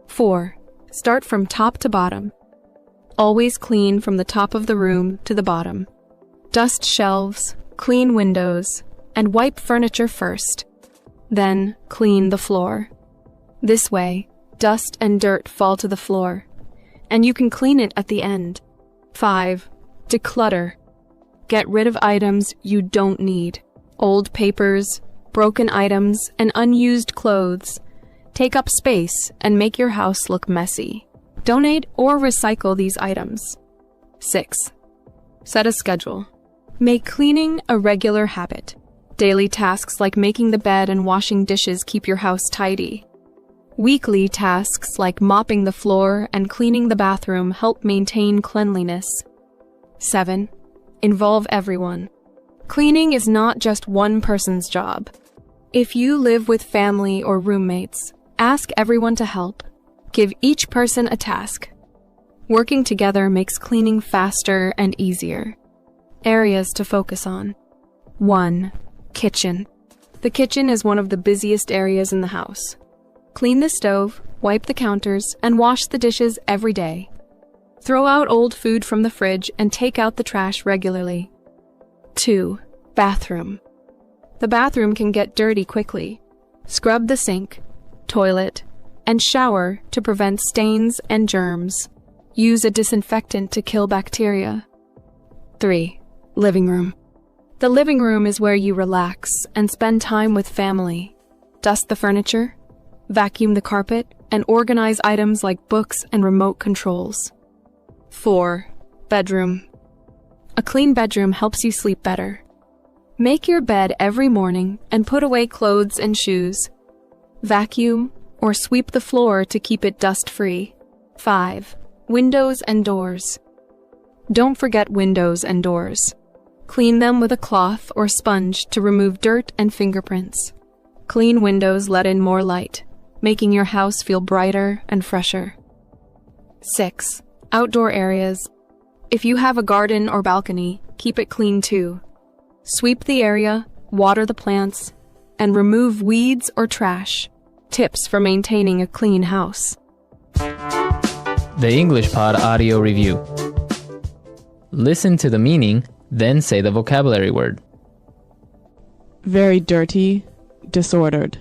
4. Start from top to bottom. Always clean from the top of the room to the bottom. Dust shelves, clean windows, and wipe furniture first. Then clean the floor. This way, dust and dirt fall to the floor, and you can clean it at the end. 5. Declutter. Get rid of items you don't need. Old papers, broken items, and unused clothes take up space and make your house look messy. Donate or recycle these items. 6. Set a schedule. Make cleaning a regular habit. Daily tasks like making the bed and washing dishes keep your house tidy. Weekly tasks like mopping the floor and cleaning the bathroom help maintain cleanliness. 7. Involve everyone. Cleaning is not just one person's job. If you live with family or roommates, ask everyone to help. Give each person a task. Working together makes cleaning faster and easier. Areas to focus on. 1. Kitchen. The kitchen is one of the busiest areas in the house. Clean the stove, wipe the counters, and wash the dishes every day. Throw out old food from the fridge and take out the trash regularly. 2. Bathroom. The bathroom can get dirty quickly. Scrub the sink, toilet, and shower to prevent stains and germs. Use a disinfectant to kill bacteria. 3. Living room. The living room is where you relax and spend time with family. Dust the furniture, vacuum the carpet, and organize items like books and remote controls. 4. Bedroom. A clean bedroom helps you sleep better. Make your bed every morning and put away clothes and shoes. Vacuum or sweep the floor to keep it dust-free. 5. Windows and doors. Don't forget windows and doors. Clean them with a cloth or sponge to remove dirt and fingerprints. Clean windows let in more light, making your house feel brighter and fresher. 6. Outdoor areas. If you have a garden or balcony, keep it clean too. Sweep the area, water the plants, and remove weeds or trash. Tips for maintaining a clean house. The English Pod Audio Review. Listen to the meaning, then say the vocabulary word. Very dirty, disordered.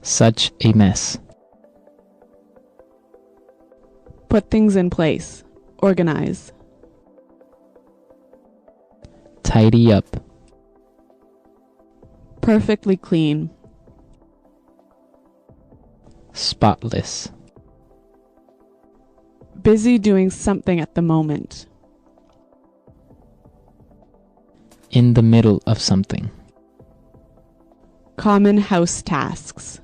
Such a mess. Put things in place. Organize. Tidy up. Perfectly clean. Spotless. Busy doing something at the moment. In the middle of something. Common house tasks.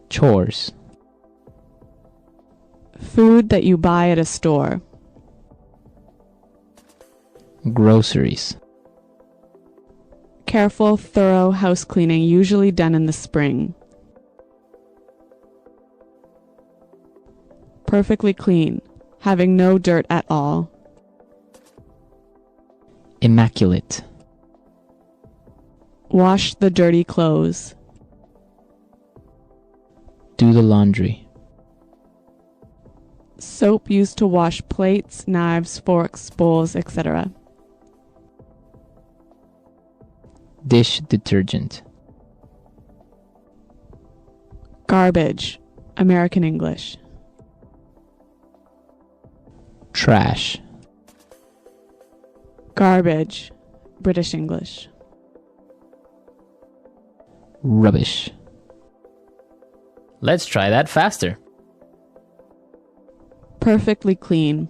Chores. Food that you buy at a store. Groceries. Careful, thorough house cleaning usually done in the spring. Perfectly clean, having no dirt at all. Immaculate. Wash the dirty clothes. Do the laundry. Soap used to wash plates, knives, forks, bowls, etc. Dish detergent. Garbage, American English. Trash. Garbage, British English. Rubbish. Let's try that faster. Perfectly clean.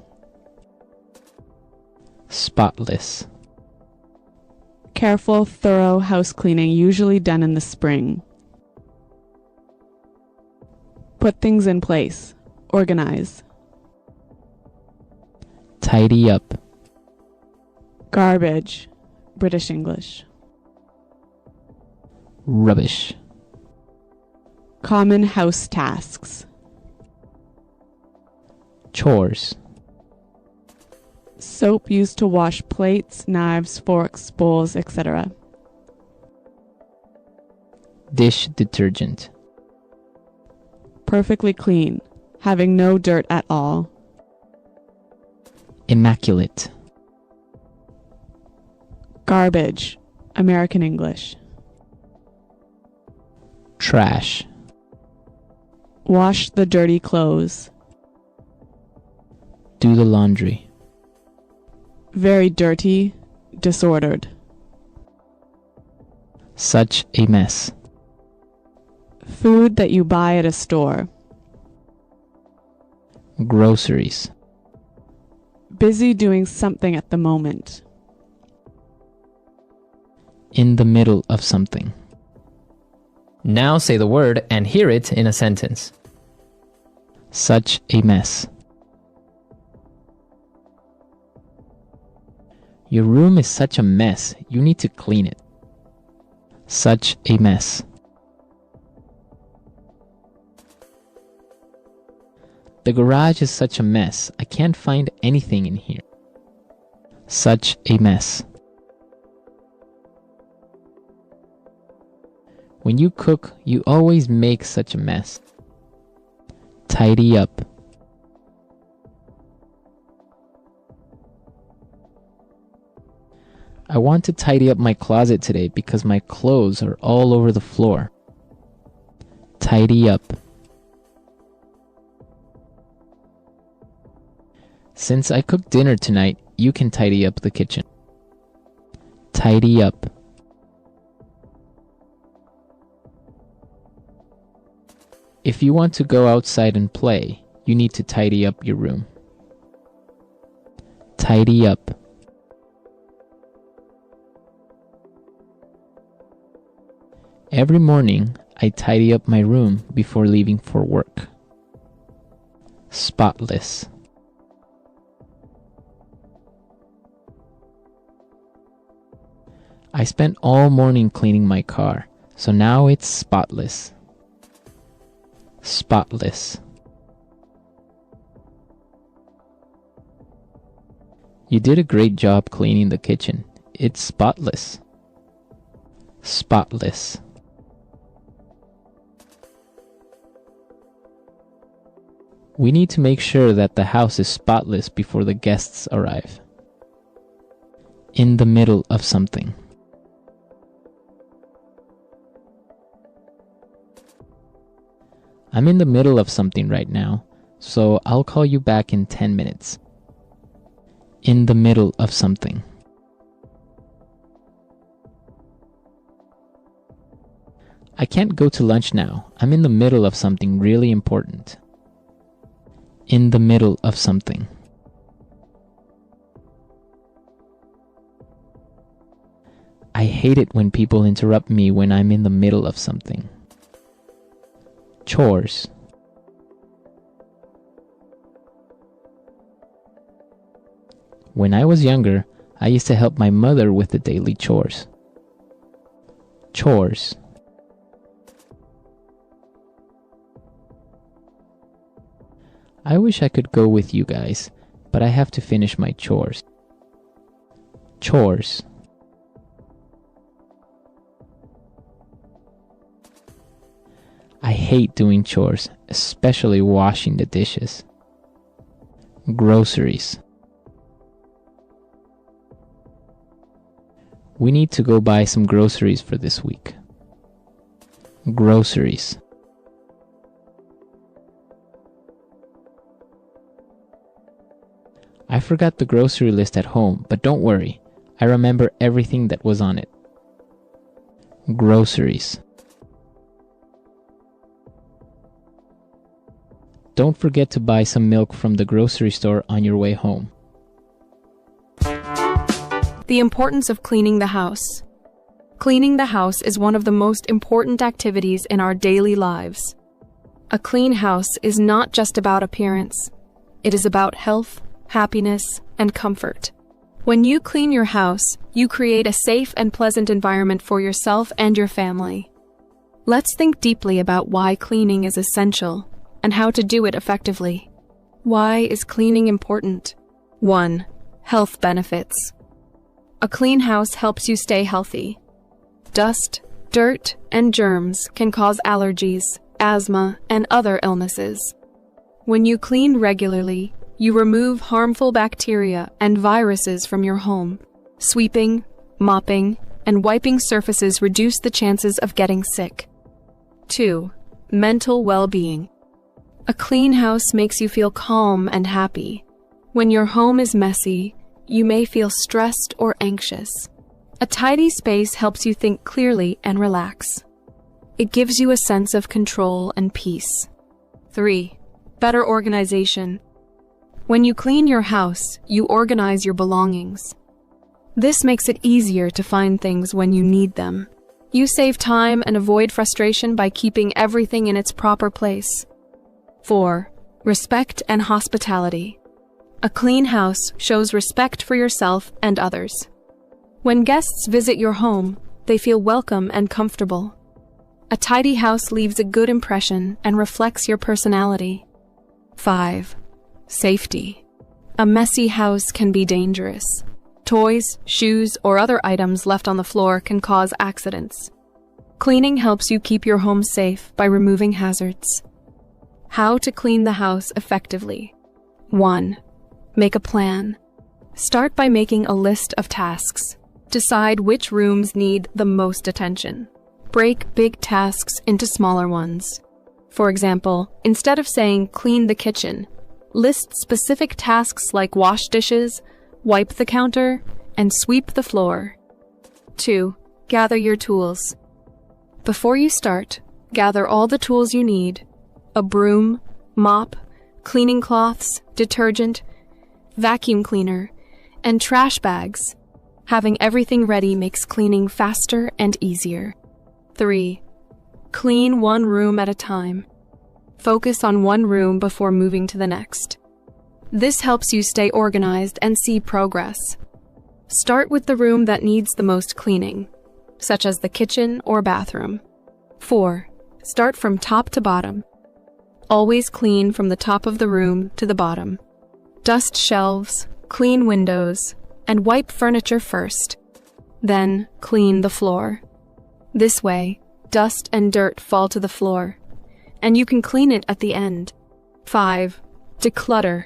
Spotless. Careful, thorough house cleaning usually done in the spring. Put things in place. Organize. Tidy up. Garbage, British English. Rubbish. Common house tasks. Chores. Soap used to wash plates, knives, forks, bowls, etc. Dish detergent. Perfectly clean, having no dirt at all. Immaculate. Garbage, American English. Trash. Wash the dirty clothes. Do the laundry. Very dirty, disordered. Such a mess. Food that you buy at a store. Groceries. busy doing something at the moment. In the middle of something. Now say the word and hear it in a sentence. Such a mess. Your room is such a mess. You need to clean it. Such a mess. The garage is such a mess. I can't find anything in here. Such a mess. When you cook, you always make such a mess. Tidy up. I want to tidy up my closet today because my clothes are all over the floor. Tidy up. Since I cooked dinner tonight, you can tidy up the kitchen. Tidy up. If you want to go outside and play, you need to tidy up your room. Tidy up. Every morning, I tidy up my room before leaving for work. Spotless. I spent all morning cleaning my car, so now it's spotless. Spotless. You did a great job cleaning the kitchen. It's spotless. Spotless. We need to make sure that the house is spotless before the guests arrive. In the middle of something. I'm in the middle of something right now, so I'll call you back in 10 minutes. In the middle of something. I can't go to lunch now. I'm in the middle of something really important. In the middle of something. I hate it when people interrupt me when I'm in the middle of something. Chores. When I was younger, I used to help my mother with the daily chores. Chores. I wish I could go with you guys, but I have to finish my chores. Chores. I hate doing chores, especially washing the dishes. Groceries. We need to go buy some groceries for this week. Groceries. I forgot the grocery list at home, but don't worry. I remember everything that was on it. Groceries. Don't forget to buy some milk from the grocery store on your way home. The importance of cleaning the house. Cleaning the house is one of the most important activities in our daily lives. A clean house is not just about appearance. It is about health, happiness, and comfort. When you clean your house, you create a safe and pleasant environment for yourself and your family. Let's think deeply about why cleaning is essential and how to do it effectively. Why is cleaning important? 1. Health benefits. A clean house helps you stay healthy. Dust, dirt, and germs can cause allergies, asthma, and other illnesses. When you clean regularly, you remove harmful bacteria and viruses from your home. Sweeping, mopping, and wiping surfaces reduce the chances of getting sick. 2. Mental well-being. A clean house makes you feel calm and happy. When your home is messy, you may feel stressed or anxious. A tidy space helps you think clearly and relax. It gives you a sense of control and peace. 3. Better organization. When you clean your house, you organize your belongings. This makes it easier to find things when you need them. You save time and avoid frustration by keeping everything in its proper place. 4. Respect and hospitality. A clean house shows respect for yourself and others. When guests visit your home, they feel welcome and comfortable. A tidy house leaves a good impression and reflects your personality. 5. Safety. A messy house can be dangerous. Toys, shoes, or other items left on the floor can cause accidents. Cleaning helps you keep your home safe by removing hazards. How to clean the house effectively. 1. Make a plan. Start by making a list of tasks. Decide which rooms need the most attention. Break big tasks into smaller ones. For example, instead of saying clean the kitchen, list specific tasks like wash dishes, wipe the counter, and sweep the floor. 2. Gather your tools. Before you start, gather all the tools you need: a broom, mop, cleaning cloths, detergent, vacuum cleaner, and trash bags. Having everything ready makes cleaning faster and easier. 3. Clean one room at a time. Focus on one room before moving to the next. This helps you stay organized and see progress. Start with the room that needs the most cleaning, such as the kitchen or bathroom. 4. Start from top to bottom. Always clean from the top of the room to the bottom. Dust shelves, clean windows, and wipe furniture first. Then clean the floor. This way, dust and dirt fall to the floor, and you can clean it at the end. 5. Declutter.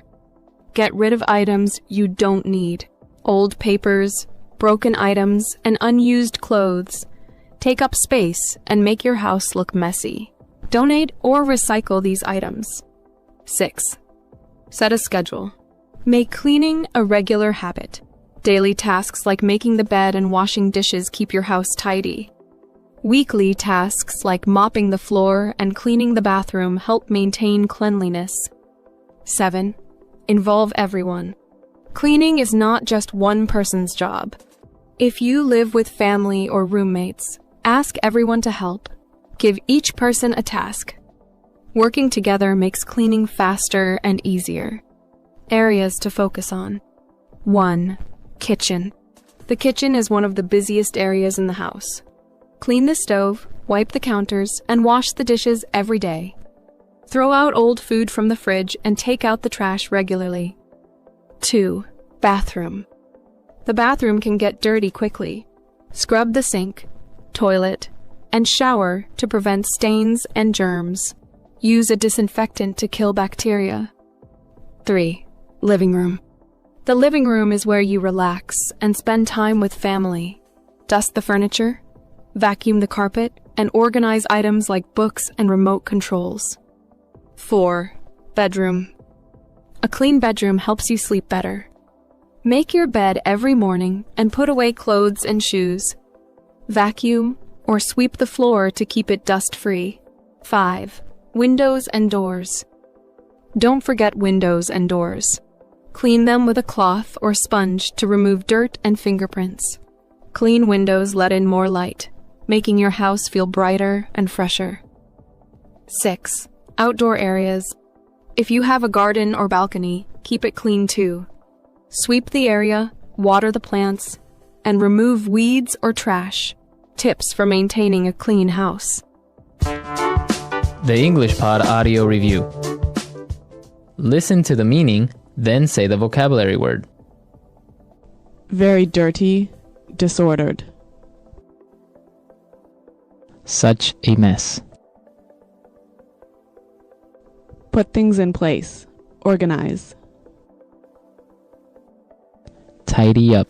Get rid of items you don't need. Old papers, broken items, and unused clothes take up space and make your house look messy. Donate or recycle these items. 6. Set a schedule. Make cleaning a regular habit. Daily tasks like making the bed and washing dishes keep your house tidy. Weekly tasks like mopping the floor and cleaning the bathroom help maintain cleanliness. 7. Involve everyone. Cleaning is not just one person's job. If you live with family or roommates, ask everyone to help. Give each person a task. Working together makes cleaning faster and easier. Areas to focus on. 1. Kitchen. The kitchen is one of the busiest areas in the house. Clean the stove, wipe the counters, and wash the dishes every day. Throw out old food from the fridge and take out the trash regularly. 2. Bathroom. The bathroom can get dirty quickly. Scrub the sink, toilet, and shower to prevent stains and germs. Use a disinfectant to kill bacteria. 3. Living room. The living room is where you relax and spend time with family. Dust the furniture, vacuum the carpet, and organize items like books and remote controls. 4. Bedroom. A clean bedroom helps you sleep better. Make your bed every morning and put away clothes and shoes. Vacuum or sweep the floor to keep it dust-free. 5. Windows and doors. Don't forget windows and doors. Clean them with a cloth or sponge to remove dirt and fingerprints. Clean windows let in more light, making your house feel brighter and fresher. 6. Outdoor areas. If you have a garden or balcony, keep it clean too. Sweep the area, water the plants, and remove weeds or trash. Tips for maintaining a clean house. The English Pod Audio Review. Listen to the meaning, then say the vocabulary word. Very dirty, disordered. Such a mess. Put things in place. Organize. Tidy up.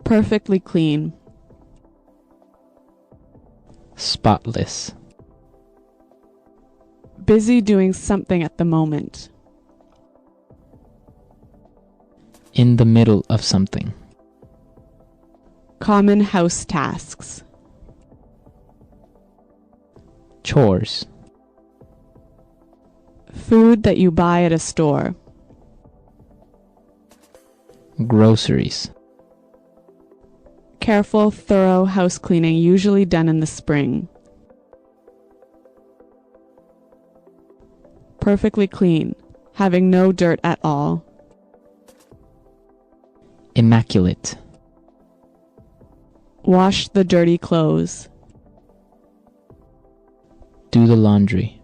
Perfectly clean. Spotless. Busy doing something at the moment. In the middle of something. Common house tasks. Chores. Food that you buy at a store. Groceries. Careful, thorough house cleaning, usually done in the spring. Perfectly clean, having no dirt at all. Immaculate. Wash the dirty clothes. Do the laundry.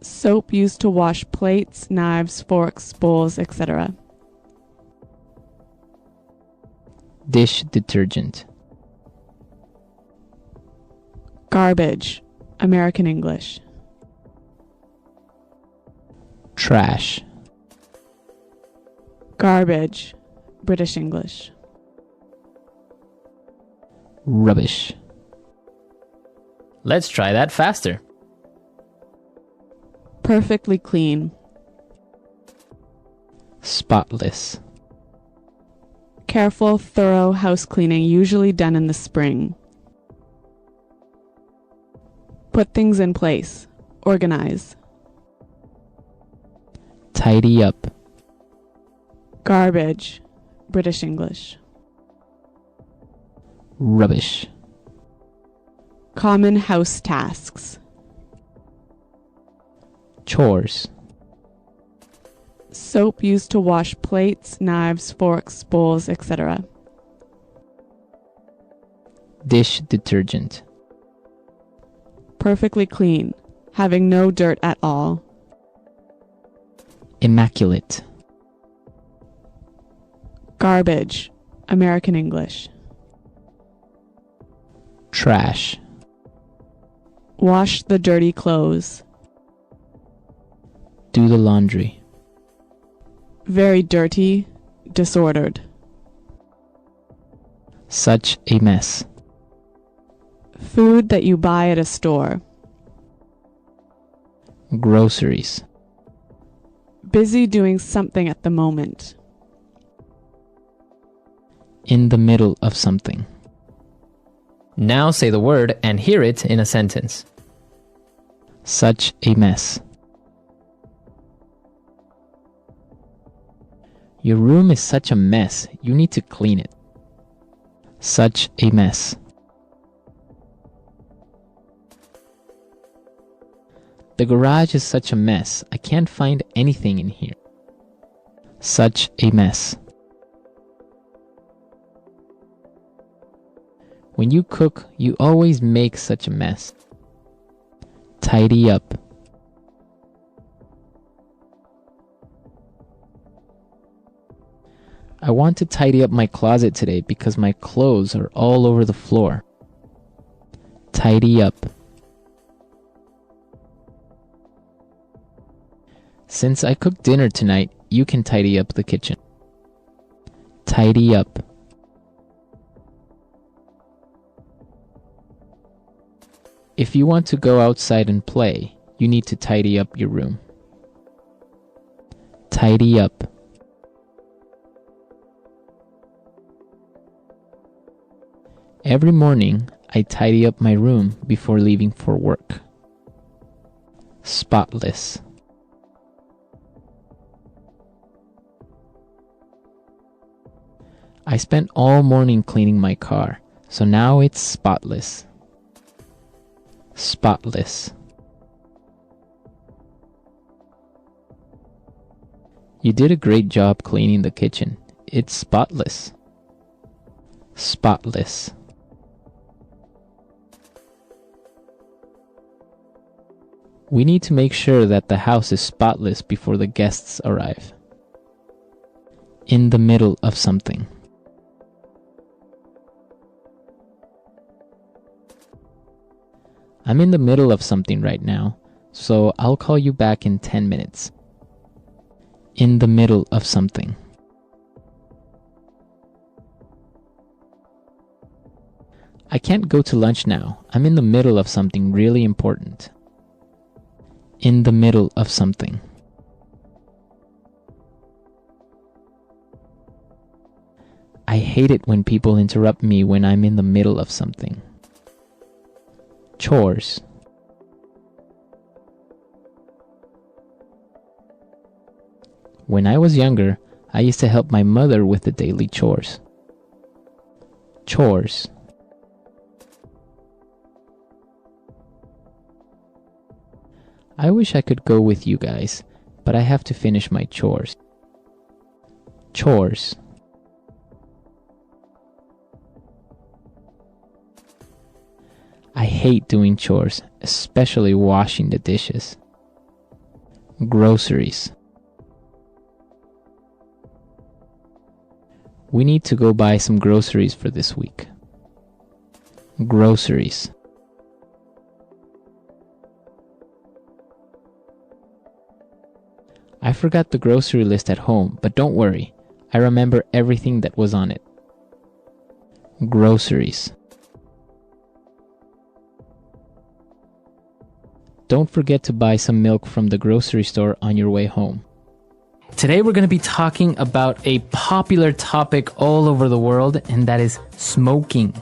Soap used to wash plates, knives, forks, bowls, etc. Dish detergent. Garbage, American English. Trash. Garbage, British English. Rubbish. Let's try that faster. Perfectly clean. Spotless. Careful, thorough house cleaning, usually done in the spring. Put things in place. Organize. Tidy up. Garbage, British English. Rubbish. Common house tasks. Chores. Soap used to wash plates, knives, forks, bowls, etc. Dish detergent. Perfectly clean, having no dirt at all. Immaculate. Garbage, American English. Trash. Wash the dirty clothes. Do the laundry. Very dirty, disordered. Such a mess. Food that you buy at a store. Groceries. Busy doing something at the moment. In the middle of something. Now say the word and hear it in a sentence. Such a mess. Your room is such a mess. You need to clean it. Such a mess. The garage is such a mess. I can't find anything in here. Such a mess. When you cook, you always make such a mess. Tidy up. I want to tidy up my closet today because my clothes are all over the floor. Tidy up. Since I cooked dinner tonight, you can tidy up the kitchen. Tidy up. If you want to go outside and play, you need to tidy up your room. Tidy up. Every morning, I tidy up my room before leaving for work. Spotless. I spent all morning cleaning my car, so now it's spotless. Spotless. You did a great job cleaning the kitchen. It's spotless. Spotless. We need to make sure that the house is spotless before the guests arrive. In the middle of something. I'm in the middle of something right now, so I'll call you back in 10 minutes. In the middle of something. I can't go to lunch now. I'm in the middle of something really important. In the middle of something. I hate it when people interrupt me when I'm in the middle of something. Chores. When I was younger, I used to help my mother with the daily chores. Chores. I wish I could go with you guys, but I have to finish my chores. Chores. I hate doing chores, especially washing the dishes. Groceries. We need to go buy some groceries for this week. Groceries. I forgot the grocery list at home, but don't worry. I remember everything that was on it. Groceries. Don't forget to buy some milk from the grocery store on your way home. Today we're going to be talking about a popular topic all over the world, and that is smoking.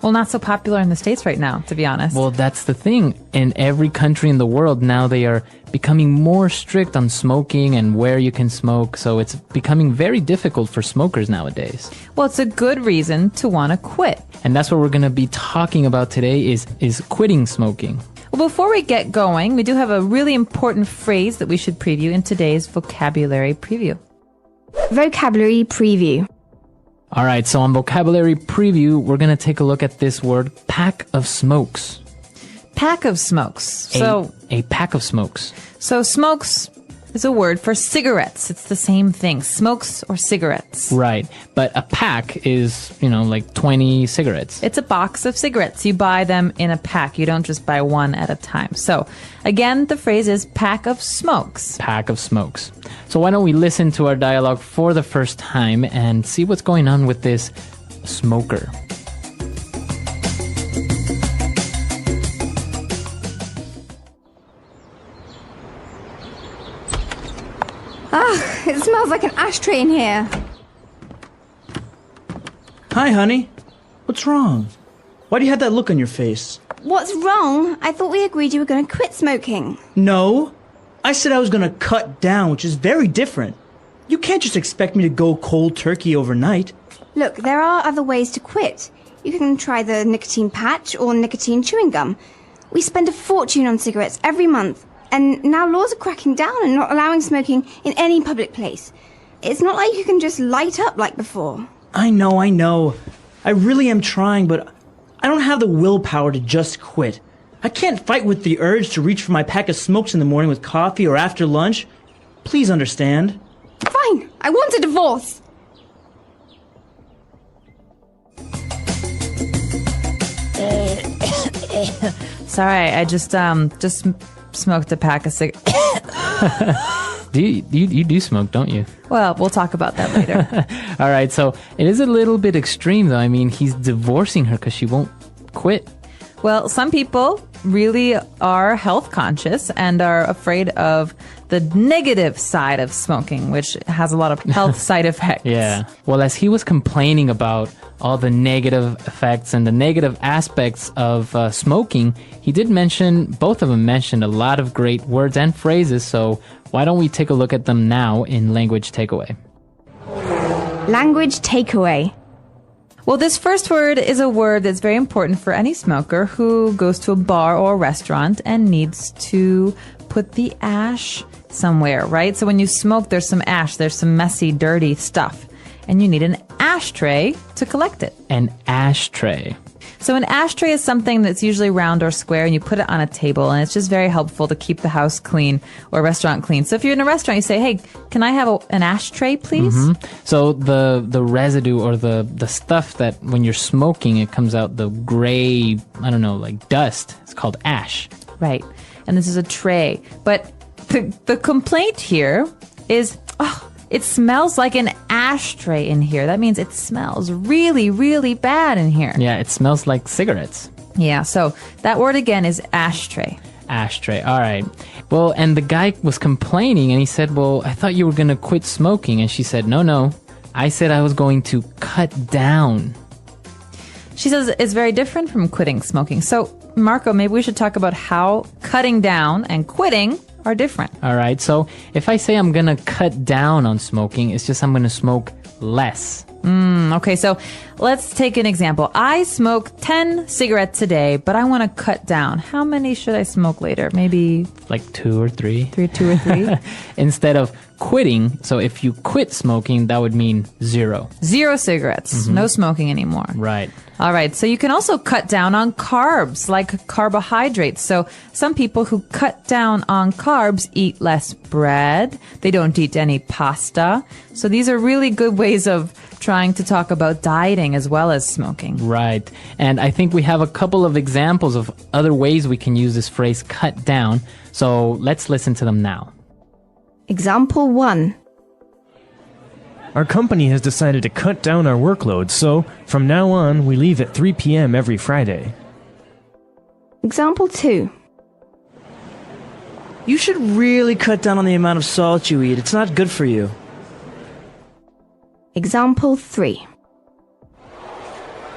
Well, not so popular in the States right now, to be honest. Well, that's the thing. In every country in the world now, they are becoming more strict on smoking and where you can smoke, so it's becoming very difficult for smokers nowadays. Well, it's a good reason to want to quit. And that's what we're going to be talking about today is quitting smoking. Well, before we get going, we do have a really important phrase that we should preview in today's vocabulary preview. Vocabulary preview. All right, so on vocabulary preview, we're going to take a look at this word, pack of smokes. Pack of smokes. A pack of smokes. So smokes is a word for cigarettes. It's the same thing, smokes or cigarettes. Right, but a pack is, like 20 cigarettes. It's a box of cigarettes. You buy them in a pack. You don't just buy one at a time. So, again, the phrase is pack of smokes. Pack of smokes. So why don't we listen to our dialogue for the first time and see what's going on with this smoker. It smells like an ashtray in here. Hi, honey. What's wrong? Why do you have that look on your face? What's wrong? I thought we agreed you were going to quit smoking. No. I said I was going to cut down, which is very different. You can't just expect me to go cold turkey overnight. Look, there are other ways to quit. You can try the nicotine patch or nicotine chewing gum. We spend a fortune on cigarettes every month. And now laws are cracking down and not allowing smoking in any public place. It's not like you can just light up like before. I know. I really am trying, but I don't have the willpower to just quit. I can't fight with the urge to reach for my pack of smokes in the morning with coffee or after lunch. Please understand. Fine. I want a divorce. Sorry, I just smoked a pack of cigarettes. You do smoke, don't you? Well, we'll talk about that later. All right, so it is a little bit extreme, though. I mean, he's divorcing her because she won't quit. Well, some people really are health conscious and are afraid of the negative side of smoking, which has a lot of health side effects. Yeah. Well, as he was complaining about all the negative effects and the negative aspects of smoking, he did mention, both of them mentioned a lot of great words and phrases, so why don't we take a look at them now in Language Takeaway? Language takeaway. Well, this first word is a word that's very important for any smoker who goes to a bar or a restaurant and needs to put the ash somewhere, right? So when you smoke, there's some ash, there's some messy, dirty stuff, and you need an ashtray to collect it. An ashtray. So an ashtray is something that's usually round or square, and you put it on a table, and it's just very helpful to keep the house clean or a restaurant clean. So if you're in a restaurant, you say, hey, can I have an ashtray, please? Mm-hmm. So the residue or the stuff that when you're smoking, it comes out the gray, I don't know, like dust. It's called ash. Right. And this is a tray. But the complaint here is, it smells like an ashtray in here. That means it smells really, really bad in here. Yeah, it smells like cigarettes. Yeah, so that word again is ashtray. Ashtray, all right. Well, and the guy was complaining, and he said, well, I thought you were going to quit smoking. And she said, no, I said I was going to cut down. She says it's very different from quitting smoking. So, Marco, maybe we should talk about how cutting down and quitting are different. All right. So if I say I'm going to cut down on smoking, it's just I'm going to smoke less. Okay, so let's take an example. I smoke 10 cigarettes a day, but I want to cut down. How many should I smoke later? Maybe Like 2 or 3. 2 or 3? Instead of quitting, so if you quit smoking, that would mean 0. 0 cigarettes. No smoking anymore. Right. All right, so you can also cut down on carbs, like carbohydrates. So some people who cut down on carbs eat less bread. They don't eat any pasta. So these are really good ways of trying to talk about dieting as well as smoking. Right. And I think we have a couple of examples of other ways we can use this phrase cut down. So let's listen to them now. Example 1. Our company has decided to cut down our workload, so from now on, we leave at 3 p.m. every Friday. Example 2. You should really cut down on the amount of salt you eat. It's not good for you. Example 3.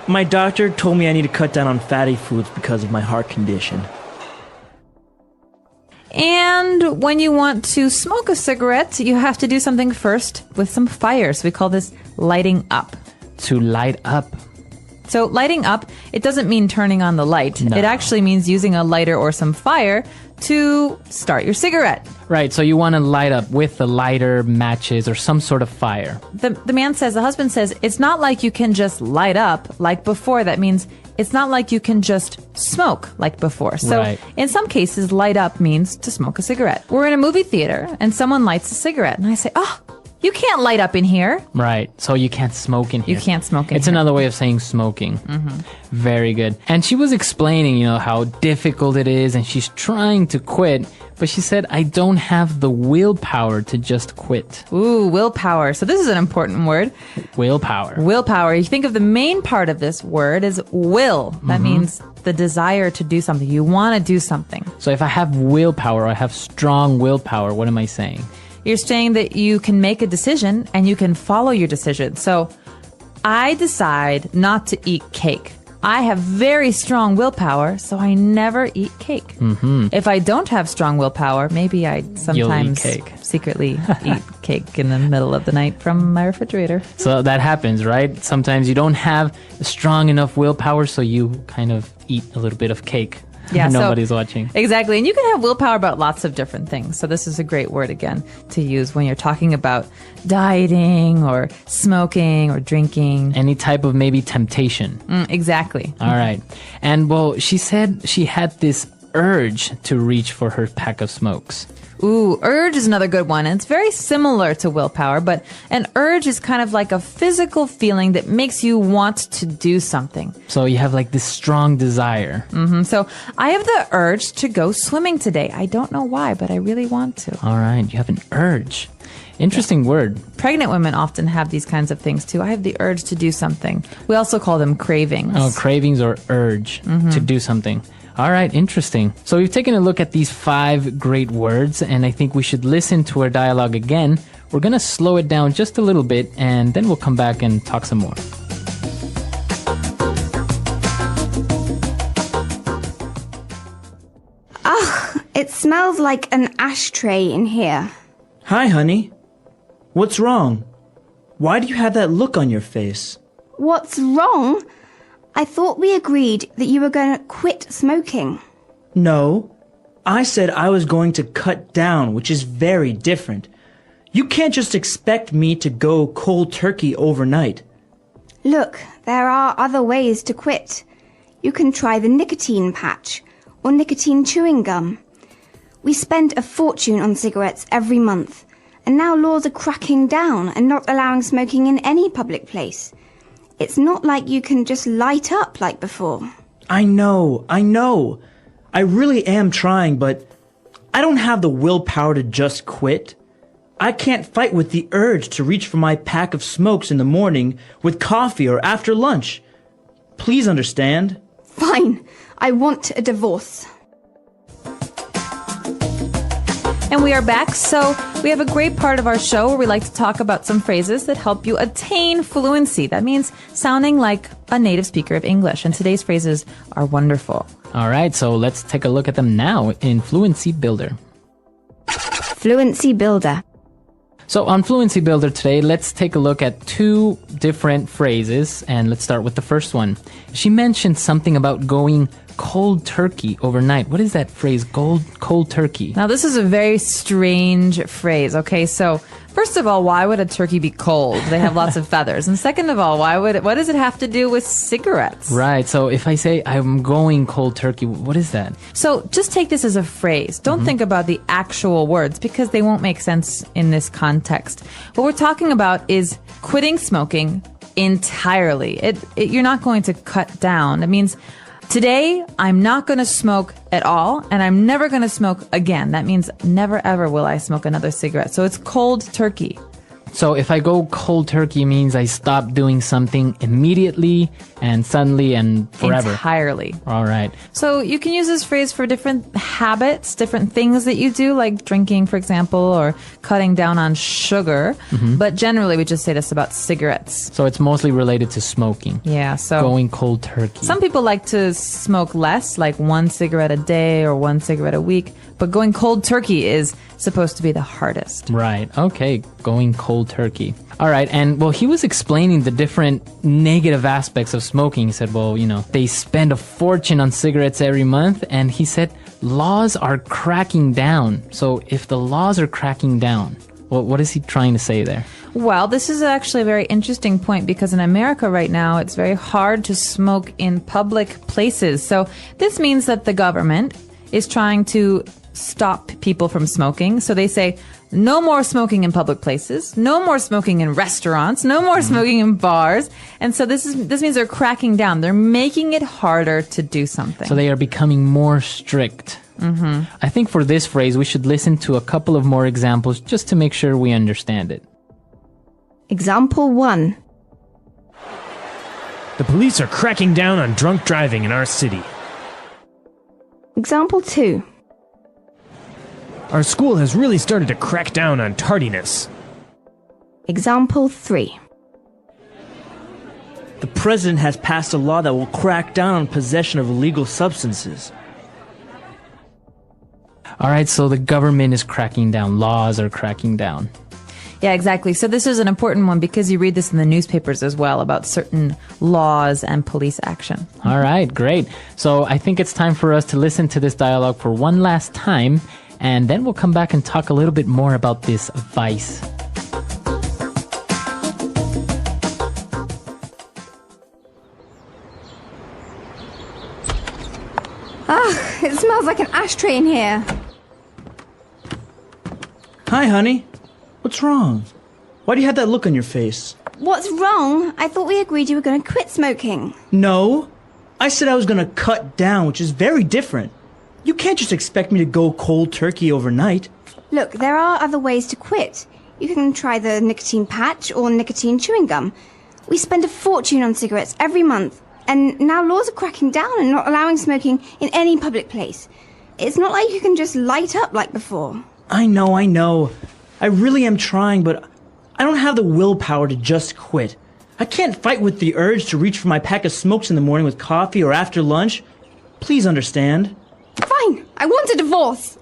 My doctor told me I need to cut down on fatty foods because of my heart condition. And when you want to smoke a cigarette, you have to do something first with some fire. So we call this lighting up. To light up. So lighting up, it doesn't mean turning on the light. No. It actually means using a lighter or some fire to start your cigarette. Right, so you want to light up with a lighter, matches, or some sort of fire. The man says, the husband says, it's not like you can just light up like before. That means it's not like you can just smoke like before. So Right. in some cases, light up means to smoke a cigarette. We're in a movie theater and someone lights a cigarette. And I say, oh, you can't light up in here. Right, so you can't smoke in here. You can't smoke in It's here. another way of saying smoking. Very good. And she was explaining, how difficult it is, and she's trying to quit, but she said, I don't have the willpower to just quit. Ooh, willpower. So this is an important word. Willpower. Willpower. You think of the main part of this word is will. That means the desire to do something. You want to do something. So if I have willpower, or I have strong willpower, what am I saying? You're saying that you can make a decision and you can follow your decision. So I decide not to eat cake. I have very strong willpower, so I never eat cake. If I don't have strong willpower, maybe I sometimes cake. secretly eat cake in the middle of the night from my refrigerator. So that happens, right? Sometimes you don't have strong enough willpower, so you kind of eat a little bit of cake. Yeah, Nobody's watching. Exactly. And you can have willpower about lots of different things. So this is a great word, again, to use when you're talking about dieting or smoking or drinking. Any type of maybe temptation. Exactly. All right. And well, she said she had this urge to reach for her pack of smokes. Ooh, urge is another good one. And it's very similar to willpower, but an urge is kind of like a physical feeling that makes you want to do something. So you have like this strong desire. So I have the urge to go swimming today. I don't know why, but I really want to. All right. You have an urge. Interesting word. Pregnant women often have these kinds of things too. I have the urge to do something. We also call them cravings. Oh, cravings or urge to do something. All right, interesting. So we've taken a look at these 5 great words, and I think we should listen to our dialogue again. We're going to slow it down just a little bit, and then we'll come back and talk some more. It smells like an ashtray in here. Hi, honey. What's wrong? Why do you have that look on your face? What's wrong? I thought we agreed that you were going to quit smoking. No. I said I was going to cut down, which is very different. You can't just expect me to go cold turkey overnight. Look, there are other ways to quit. You can try the nicotine patch or nicotine chewing gum. We spend a fortune on cigarettes every month, and now laws are cracking down and not allowing smoking in any public place. It's not like you can just light up like before. I know. I really am trying, but I don't have the willpower to just quit. I can't fight with the urge to reach for my pack of smokes in the morning with coffee or after lunch. Please understand. Fine. I want a divorce. And we are back. So we have a great part of our show where we like to talk about some phrases that help you attain fluency. That means sounding like a native speaker of English. And today's phrases are wonderful. All right, so let's take a look at them now in Fluency Builder. Fluency Builder. So on Fluency Builder today, let's take a look at two different phrases, and let's start with the first one. She mentioned something about going cold turkey overnight. What is that phrase, cold turkey? Now, this is a very strange phrase, okay? So, first of all, why would a turkey be cold? They have lots of feathers. And second of all, what does it have to do with cigarettes? Right, so if I say I'm going cold turkey, what is that? So, just take this as a phrase. Don't think about the actual words because they won't make sense in this context. What we're talking about is quitting smoking entirely. You're not going to cut down. It means today, I'm not going to smoke at all, and I'm never going to smoke again. That means never ever will I smoke another cigarette. So it's cold turkey. So if I go cold turkey, it means I stop doing something immediately and suddenly and forever. Entirely. All right. So you can use this phrase for different habits, different things that you do, like drinking, for example, or cutting down on sugar. But generally, we just say this about cigarettes. So it's mostly related to smoking. Yeah, so going cold turkey. Some people like to smoke less, like 1 cigarette a day or 1 cigarette a week. But going cold turkey is supposed to be the hardest. Right. Okay. Going cold turkey. All right. And well, he was explaining the different negative aspects of smoking. He said, well, they spend a fortune on cigarettes every month. And he said, laws are cracking down. So if the laws are cracking down, well, what is he trying to say there? Well, this is actually a very interesting point because in America right now, it's very hard to smoke in public places. So this means that the government is trying to stop people from smoking. So they say, no more smoking in public places, no more smoking in restaurants, no more smoking in bars. And so this means they're cracking down. They're making it harder to do something. So they are becoming more strict. I think for this phrase, we should listen to a couple of more examples just to make sure we understand it. Example 1. The police are cracking down on drunk driving in our city. Example 2. Our school has really started to crack down on tardiness. Example 3. The president has passed a law that will crack down on possession of illegal substances. All right, so the government is cracking down. Laws are cracking down. Yeah, exactly. So this is an important one because you read this in the newspapers as well about certain laws and police action. All right, great. So I think it's time for us to listen to this dialogue for one last time, and then we'll come back and talk a little bit more about this vice. It smells like an ashtray in here. Hi, honey. What's wrong? Why do you have that look on your face? What's wrong? I thought we agreed you were going to quit smoking. No. I said I was going to cut down, which is very different. You can't just expect me to go cold turkey overnight. Look, there are other ways to quit. You can try the nicotine patch or nicotine chewing gum. We spend a fortune on cigarettes every month. And now laws are cracking down and not allowing smoking in any public place. It's not like you can just light up like before. I know. I really am trying, but I don't have the willpower to just quit. I can't fight with the urge to reach for my pack of smokes in the morning with coffee or after lunch. Please understand. Fine, I want a divorce.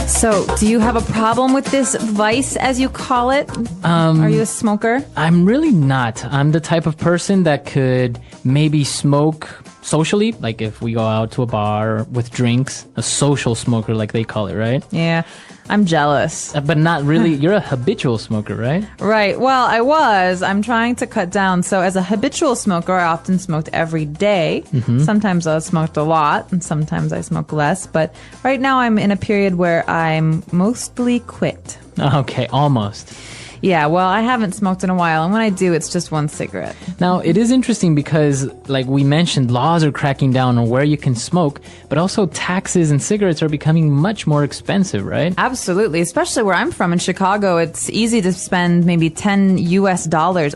So, do you have a problem with this vice, as you call it? Are you a smoker? I'm really not. I'm the type of person that could maybe smoke socially, like if we go out to a bar with drinks, a social smoker like they call it, right? Yeah, I'm jealous. But not really. You're a habitual smoker, right? Right. Well, I'm trying to cut down. So as a habitual smoker, I often smoked every day. Sometimes I smoked a lot and sometimes I smoke less. But right now I'm in a period where I'm mostly quit. Okay, almost. Yeah, well, I haven't smoked in a while, and when I do, it's just 1 cigarette. Now, it is interesting because, like we mentioned, laws are cracking down on where you can smoke, but also taxes and cigarettes are becoming much more expensive, right? Absolutely, especially where I'm from in Chicago. It's easy to spend maybe $10 US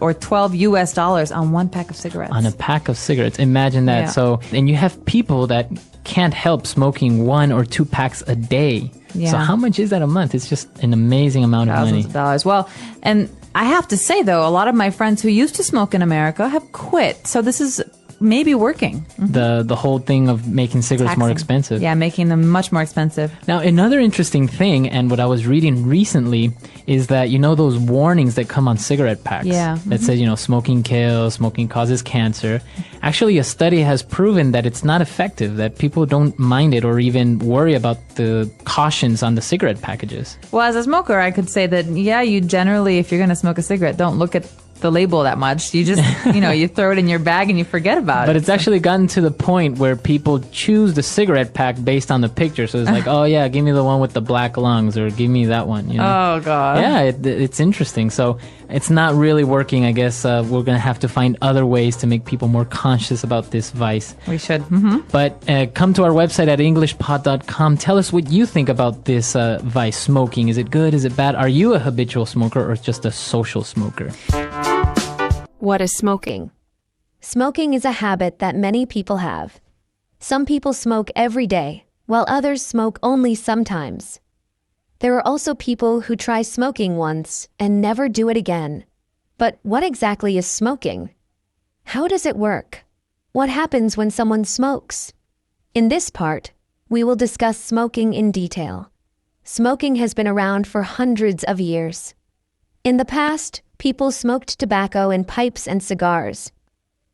or $12 US on 1 pack of cigarettes. On a pack of cigarettes, imagine that. Yeah. So, and you have people that can't help smoking 1 or 2 packs a day. Yeah. So how much is that a month? It's just an amazing amount of money. Thousands of dollars. Well, and I have to say, though, a lot of my friends who used to smoke in America have quit. So this is maybe working. The whole thing of making cigarettes more Taxing. expensive. Yeah, making them much more expensive. Now, another interesting thing, and what I was reading recently, is that, you know, those warnings that come on cigarette packs Yeah. that says, you know, smoking kills, smoking causes cancer. Actually, a study has proven that it's not effective, that people don't mind it or even worry about the cautions on the cigarette packages. Well, as a smoker, I could say that, yeah, you generally, if you're going to smoke a cigarette, don't look at the label that much. You just, you throw it in your bag and you forget about it. But it's actually gotten to the point where people choose the cigarette pack based on the picture. So it's like, oh yeah, give me the one with the black lungs, or give me that one. You know? Oh, God. Yeah, it's interesting. So it's not really working. I guess we're going to have to find other ways to make people more conscious about this vice. We should. But come to our website at englishpod.com. Tell us what you think about this vice, smoking. Is it good? Is it bad? Are you a habitual smoker or just a social smoker? What is smoking? Smoking is a habit that many people have. Some people smoke every day, while others smoke only sometimes. There are also people who try smoking once and never do it again. But what exactly is smoking? How does it work? What happens when someone smokes? In this part, we will discuss smoking in detail. Smoking has been around for hundreds of years. In the past, people smoked tobacco in pipes and cigars.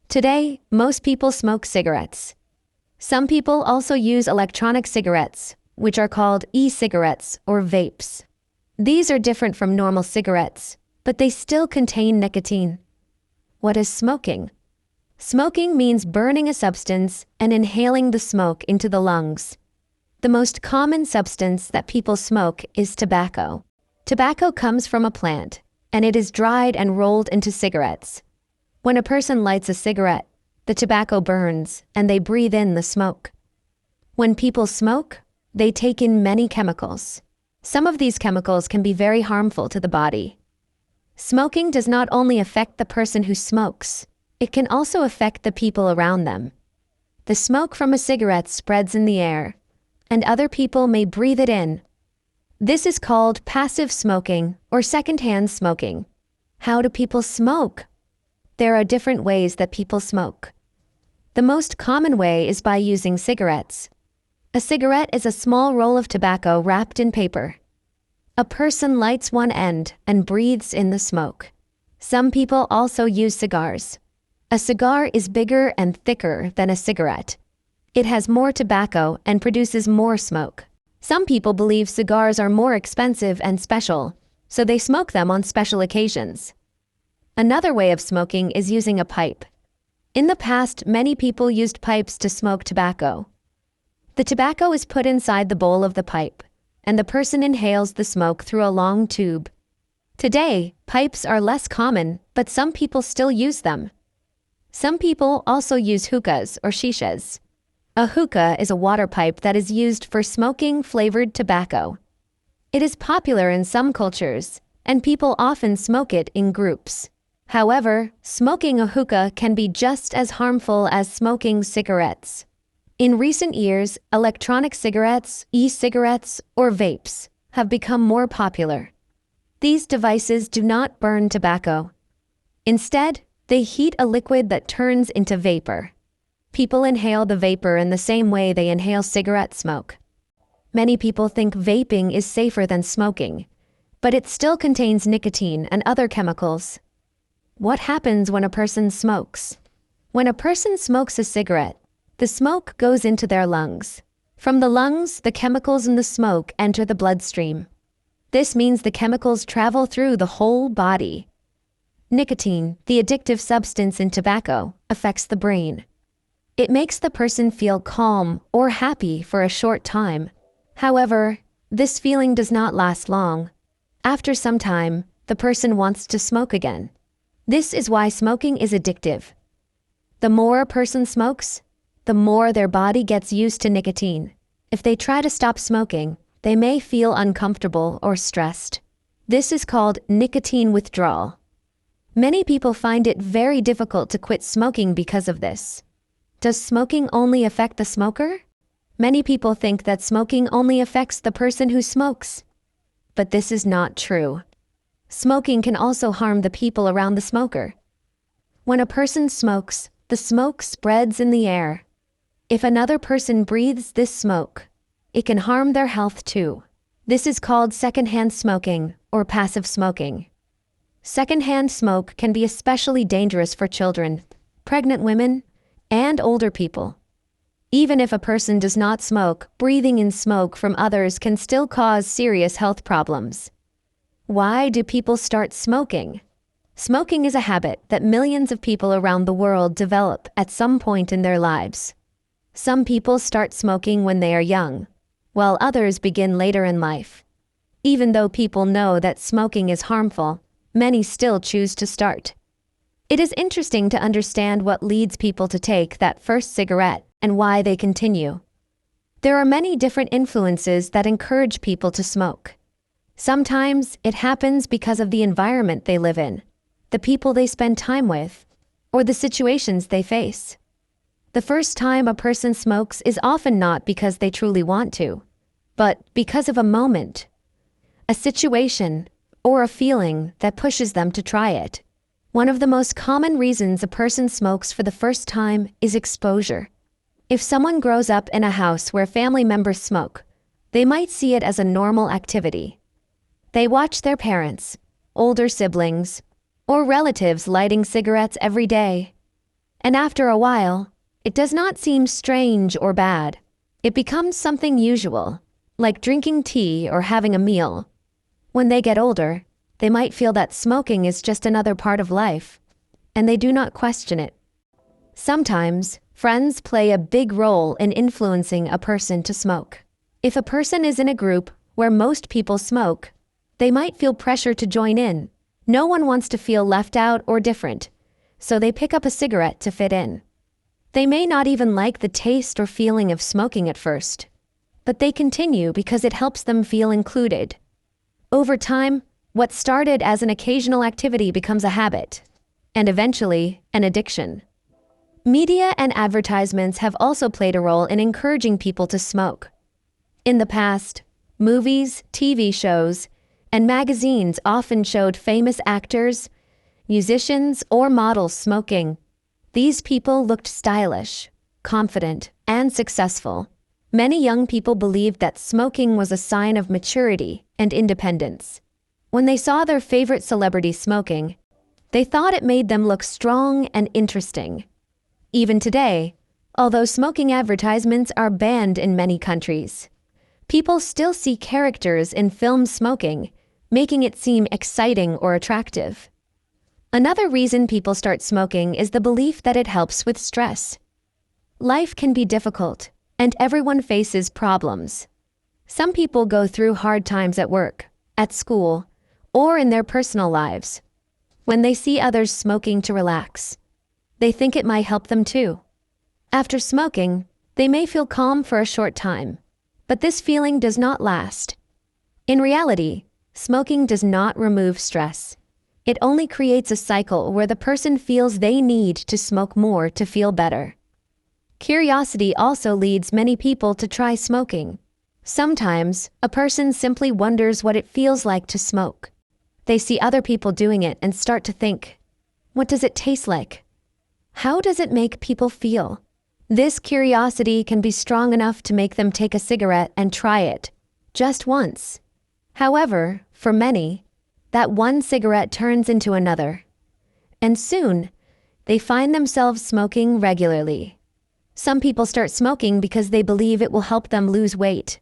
Today, most people smoke cigarettes. Some people also use electronic cigarettes, which are called e-cigarettes or vapes. These are different from normal cigarettes, but they still contain nicotine. What is smoking? Smoking means burning a substance and inhaling the smoke into the lungs. The most common substance that people smoke is tobacco. Tobacco comes from a plant, and it is dried and rolled into cigarettes. When a person lights a cigarette, the tobacco burns and they breathe in the smoke. When people smoke, they take in many chemicals. Some of these chemicals can be very harmful to the body. Smoking does not only affect the person who smokes, it can also affect the people around them. The smoke from a cigarette spreads in the air, and other people may breathe it in. This is called passive smoking or secondhand smoking. How do people smoke? There are different ways that people smoke. The most common way is by using cigarettes. A cigarette is a small roll of tobacco wrapped in paper. A person lights one end and breathes in the smoke. Some people also use cigars. A cigar is bigger and thicker than a cigarette. It has more tobacco and produces more smoke. Some people believe cigars are more expensive and special, so they smoke them on special occasions. Another way of smoking is using a pipe. In the past, many people used pipes to smoke tobacco. The tobacco is put inside the bowl of the pipe, and the person inhales the smoke through a long tube. Today, pipes are less common, but some people still use them. Some people also use hookahs or shishas. A hookah is a water pipe that is used for smoking flavored tobacco. It is popular in some cultures, and people often smoke it in groups. However, smoking a hookah can be just as harmful as smoking cigarettes. In recent years, electronic cigarettes, e-cigarettes, or vapes have become more popular. These devices do not burn tobacco. Instead, they heat a liquid that turns into vapor. People inhale the vapor in the same way they inhale cigarette smoke. Many people think vaping is safer than smoking, but it still contains nicotine and other chemicals. What happens when a person smokes? When a person smokes a cigarette, the smoke goes into their lungs. From the lungs, the chemicals in the smoke enter the bloodstream. This means the chemicals travel through the whole body. Nicotine, the addictive substance in tobacco, affects the brain. It makes the person feel calm or happy for a short time. However, this feeling does not last long. After some time, the person wants to smoke again. This is why smoking is addictive. The more a person smokes, the more their body gets used to nicotine. If they try to stop smoking, they may feel uncomfortable or stressed. This is called nicotine withdrawal. Many people find it very difficult to quit smoking because of this. Does smoking only affect the smoker? Many people think that smoking only affects the person who smokes. But this is not true. Smoking can also harm the people around the smoker. When a person smokes, the smoke spreads in the air. If another person breathes this smoke, it can harm their health too. This is called secondhand smoking or passive smoking. Secondhand smoke can be especially dangerous for children, pregnant women, and older people. Even if a person does not smoke, breathing in smoke from others can still cause serious health problems. Why do people start smoking? Smoking is a habit that millions of people around the world develop at some point in their lives. Some people start smoking when they are young, while others begin later in life. Even though people know that smoking is harmful, many still choose to start. It is interesting to understand what leads people to take that first cigarette and why they continue. There are many different influences that encourage people to smoke. Sometimes it happens because of the environment they live in, the people they spend time with, or the situations they face. The first time a person smokes is often not because they truly want to, but because of a moment, a situation, or a feeling that pushes them to try it. One of the most common reasons a person smokes for the first time is exposure. If someone grows up in a house where family members smoke, they might see it as a normal activity. They watch their parents, older siblings, or relatives lighting cigarettes every day. And after a while, it does not seem strange or bad. It becomes something usual, like drinking tea or having a meal. When they get older, they might feel that smoking is just another part of life, and they do not question it. Sometimes, friends play a big role in influencing a person to smoke. If a person is in a group where most people smoke, they might feel pressure to join in. No one wants to feel left out or different, so they pick up a cigarette to fit in. They may not even like the taste or feeling of smoking at first, but they continue because it helps them feel included. Over time, what started as an occasional activity becomes a habit, and eventually, an addiction. Media and advertisements have also played a role in encouraging people to smoke. In the past, movies, TV shows, and magazines often showed famous actors, musicians, or models smoking. These people looked stylish, confident, and successful. Many young people believed that smoking was a sign of maturity and independence. When they saw their favorite celebrity smoking, they thought it made them look strong and interesting. Even today, although smoking advertisements are banned in many countries, people still see characters in films smoking, making it seem exciting or attractive. Another reason people start smoking is the belief that it helps with stress. Life can be difficult, and everyone faces problems. Some people go through hard times at work, at school, or in their personal lives. When they see others smoking to relax, they think it might help them too. After smoking, they may feel calm for a short time, but this feeling does not last. In reality, smoking does not remove stress. It only creates a cycle where the person feels they need to smoke more to feel better. Curiosity also leads many people to try smoking. Sometimes, a person simply wonders what it feels like to smoke. They see other people doing it and start to think, what does it taste like? How does it make people feel? This curiosity can be strong enough to make them take a cigarette and try it, just once. However, for many, that one cigarette turns into another. And soon, they find themselves smoking regularly. Some people start smoking because they believe it will help them lose weight.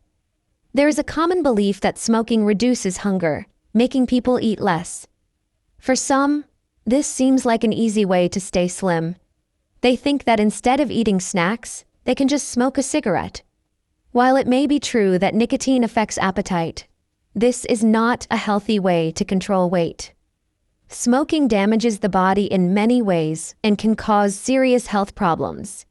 There is a common belief that smoking reduces hunger, making people eat less. For some, this seems like an easy way to stay slim. They think that instead of eating snacks, they can just smoke a cigarette. While it may be true that nicotine affects appetite, this is not a healthy way to control weight. Smoking damages the body in many ways and can cause serious health problems.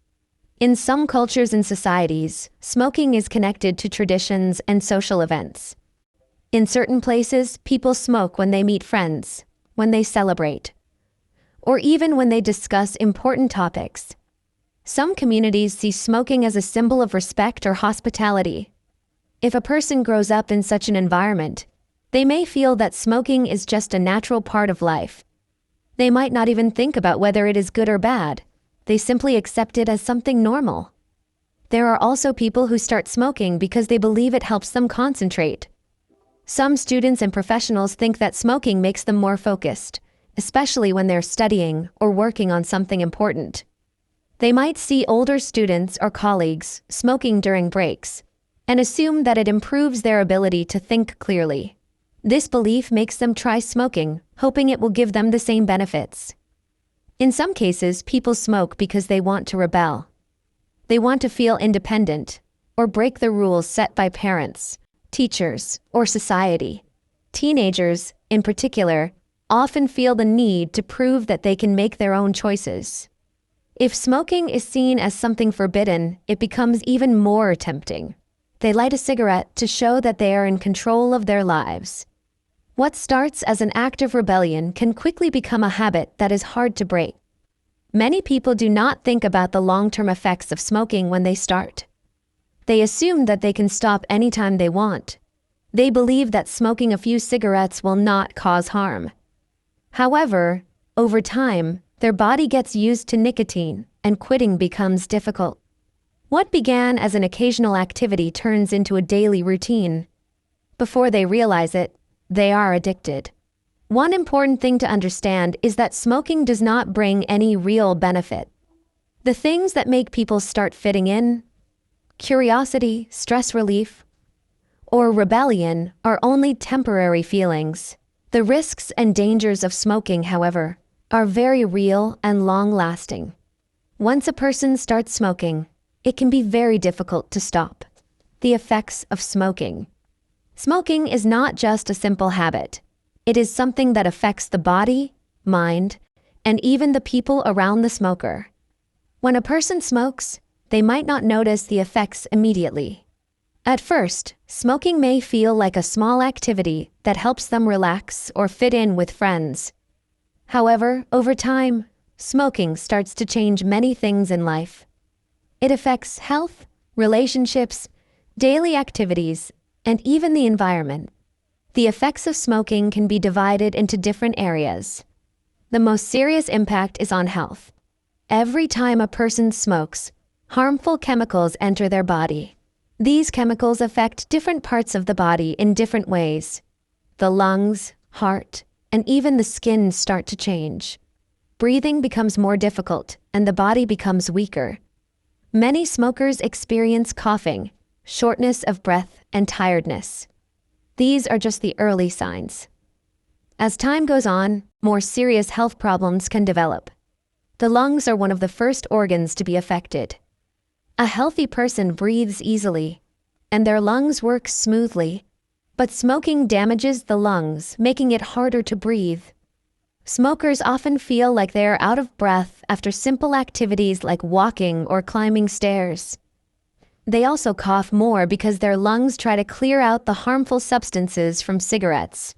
In some cultures and societies, smoking is connected to traditions and social events. In certain places, people smoke when they meet friends, when they celebrate, or even when they discuss important topics. Some communities see smoking as a symbol of respect or hospitality. If a person grows up in such an environment, they may feel that smoking is just a natural part of life. They might not even think about whether it is good or bad. They simply accept it as something normal. There are also people who start smoking because they believe it helps them concentrate. Some students and professionals think that smoking makes them more focused, especially when they're studying or working on something important. They might see older students or colleagues smoking during breaks and assume that it improves their ability to think clearly. This belief makes them try smoking, hoping it will give them the same benefits. In some cases, people smoke because they want to rebel. They want to feel independent or break the rules set by parents, teachers, or society. Teenagers, in particular, often feel the need to prove that they can make their own choices. If smoking is seen as something forbidden, it becomes even more tempting. They light a cigarette to show that they are in control of their lives. What starts as an act of rebellion can quickly become a habit that is hard to break. Many people do not think about the long-term effects of smoking when they start. They assume that they can stop anytime they want. They believe that smoking a few cigarettes will not cause harm. However, over time, their body gets used to nicotine and quitting becomes difficult. What began as an occasional activity turns into a daily routine. Before they realize it, they are addicted. One important thing to understand is that smoking does not bring any real benefit. The things that make people start fitting in, curiosity, stress relief, or rebellion are only temporary feelings. The risks and dangers of smoking, however, are very real and long-lasting. Once a person starts smoking, it can be very difficult to stop. The effects of smoking. Smoking is not just a simple habit. It is something that affects the body, mind, and even the people around the smoker. When a person smokes, they might not notice the effects immediately. At first, smoking may feel like a small activity that helps them relax or fit in with friends. However, over time, smoking starts to change many things in life. It affects health, relationships, daily activities, and even the environment. The effects of smoking can be divided into different areas. The most serious impact is on health. Every time a person smokes, harmful chemicals enter their body. These chemicals affect different parts of the body in different ways. The lungs, heart, and even the skin start to change. Breathing becomes more difficult, and the body becomes weaker. Many smokers experience coughing, shortness of breath, and tiredness. These are just the early signs. As time goes on, more serious health problems can develop. The lungs are one of the first organs to be affected. A healthy person breathes easily, and their lungs work smoothly, but smoking damages the lungs, making it harder to breathe. Smokers often feel like they are out of breath after simple activities like walking or climbing stairs. They also cough more because their lungs try to clear out the harmful substances from cigarettes.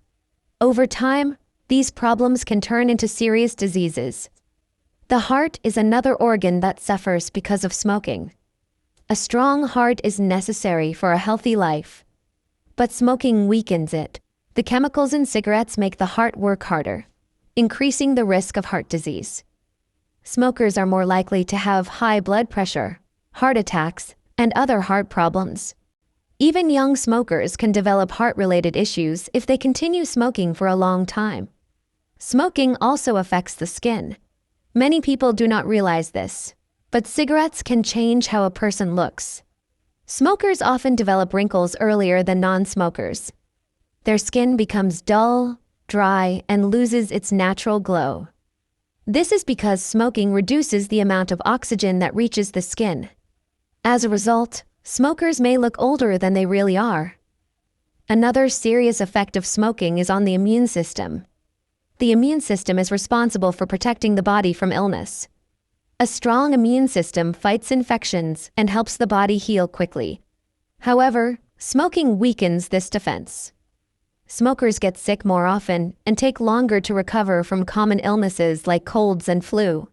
Over time, these problems can turn into serious diseases. The heart is another organ that suffers because of smoking. A strong heart is necessary for a healthy life, but smoking weakens it. The chemicals in cigarettes make the heart work harder, increasing the risk of heart disease. Smokers are more likely to have high blood pressure, heart attacks, and other heart problems. Even young smokers can develop heart-related issues if they continue smoking for a long time. Smoking also affects the skin. Many people do not realize this, but cigarettes can change how a person looks. Smokers often develop wrinkles earlier than non-smokers. Their skin becomes dull, dry, and loses its natural glow. This is because smoking reduces the amount of oxygen that reaches the skin. As a result, smokers may look older than they really are. Another serious effect of smoking is on the immune system. The immune system is responsible for protecting the body from illness. A strong immune system fights infections and helps the body heal quickly. However, smoking weakens this defense. Smokers get sick more often and take longer to recover from common illnesses like colds and flu.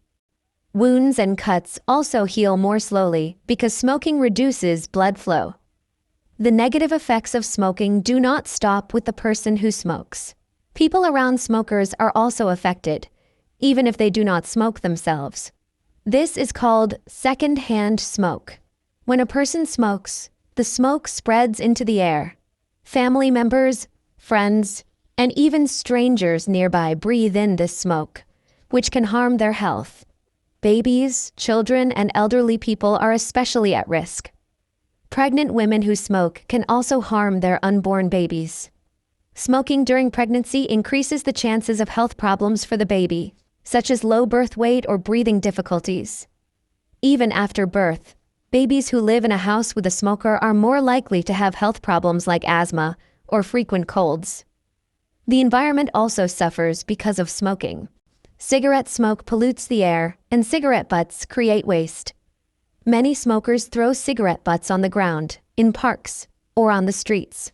Wounds and cuts also heal more slowly because smoking reduces blood flow. The negative effects of smoking do not stop with the person who smokes. People around smokers are also affected, even if they do not smoke themselves. This is called second-hand smoke. When a person smokes, the smoke spreads into the air. Family members, friends, and even strangers nearby breathe in this smoke, which can harm their health. Babies, children, and elderly people are especially at risk. Pregnant women who smoke can also harm their unborn babies. Smoking during pregnancy increases the chances of health problems for the baby, such as low birth weight or breathing difficulties. Even after birth, babies who live in a house with a smoker are more likely to have health problems like asthma or frequent colds. The environment also suffers because of smoking. Cigarette smoke pollutes the air, and cigarette butts create waste. Many smokers throw cigarette butts on the ground, in parks, or on the streets.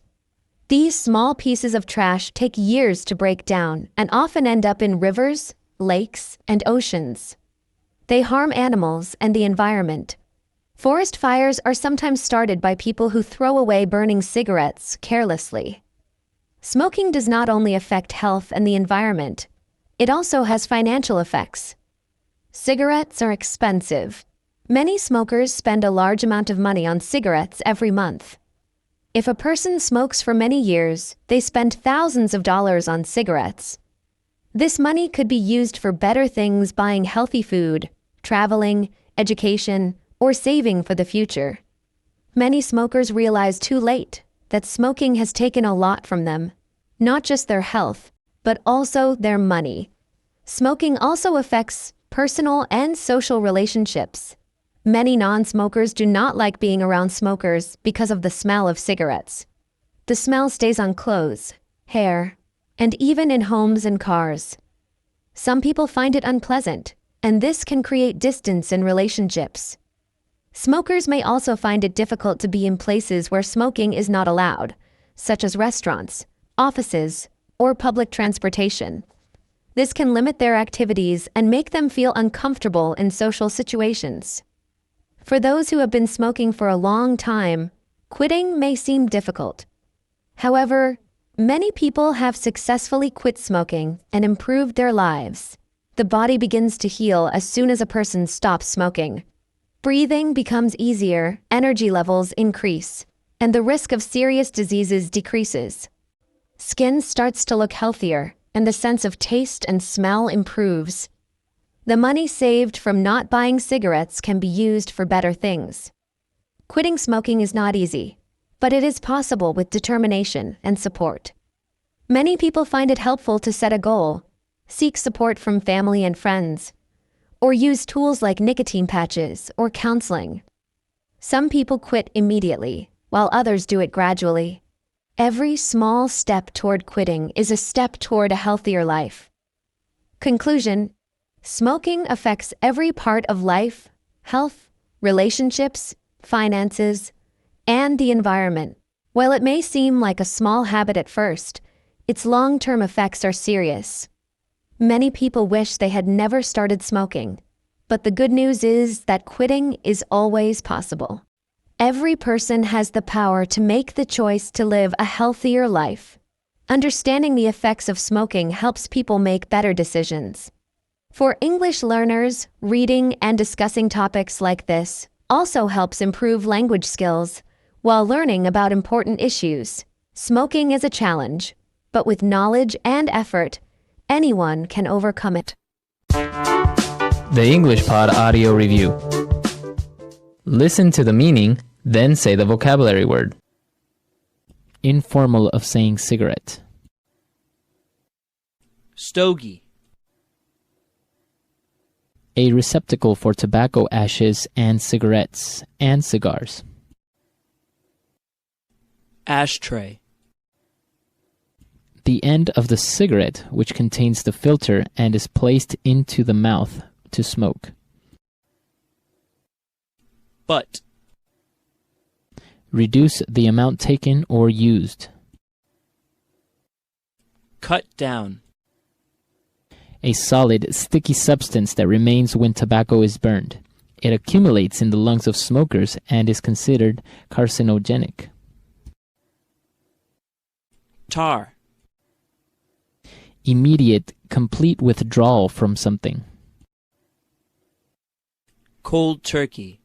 These small pieces of trash take years to break down and often end up in rivers, lakes, and oceans. They harm animals and the environment. Forest fires are sometimes started by people who throw away burning cigarettes carelessly. Smoking does not only affect health and the environment, it also has financial effects. Cigarettes are expensive. Many smokers spend a large amount of money on cigarettes every month. If a person smokes for many years, they spend thousands of dollars on cigarettes. This money could be used for better things, buying healthy food, traveling, education, or saving for the future. Many smokers realize too late that smoking has taken a lot from them, not just their health, but also their money. Smoking also affects personal and social relationships. Many non-smokers do not like being around smokers because of the smell of cigarettes. The smell stays on clothes, hair, and even in homes and cars. Some people find it unpleasant, and this can create distance in relationships. Smokers may also find it difficult to be in places where smoking is not allowed, such as restaurants, offices, or public transportation. This can limit their activities and make them feel uncomfortable in social situations. For those who have been smoking for a long time, quitting may seem difficult. However, many people have successfully quit smoking and improved their lives. The body begins to heal as soon as a person stops smoking. Breathing becomes easier, energy levels increase, and the risk of serious diseases decreases. Skin starts to look healthier, and the sense of taste and smell improves. The money saved from not buying cigarettes can be used for better things. Quitting smoking is not easy, but it is possible with determination and support. Many people find it helpful to set a goal, seek support from family and friends, or use tools like nicotine patches or counseling. Some people quit immediately, while others do it gradually. Every small step toward quitting is a step toward a healthier life. Conclusion: smoking affects every part of life, health, relationships, finances, and the environment. While it may seem like a small habit at first, its long-term effects are serious. Many people wish they had never started smoking, but the good news is that quitting is always possible. Every person has the power to make the choice to live a healthier life. Understanding the effects of smoking helps people make better decisions. For English learners, reading and discussing topics like this also helps improve language skills while learning about important issues. Smoking is a challenge, but with knowledge and effort, anyone can overcome it. The English Pod Audio Review. Listen to the meaning, then say the vocabulary word. Informal of saying cigarette. Stogie. A receptacle for tobacco ashes and cigarettes and cigars. Ashtray. The end of the cigarette which contains the filter and is placed into the mouth to smoke. Butt. Reduce the amount taken or used. Cut down. A solid, sticky substance that remains when tobacco is burned. It accumulates in the lungs of smokers and is considered carcinogenic. Tar. Immediate, complete withdrawal from something. Cold turkey.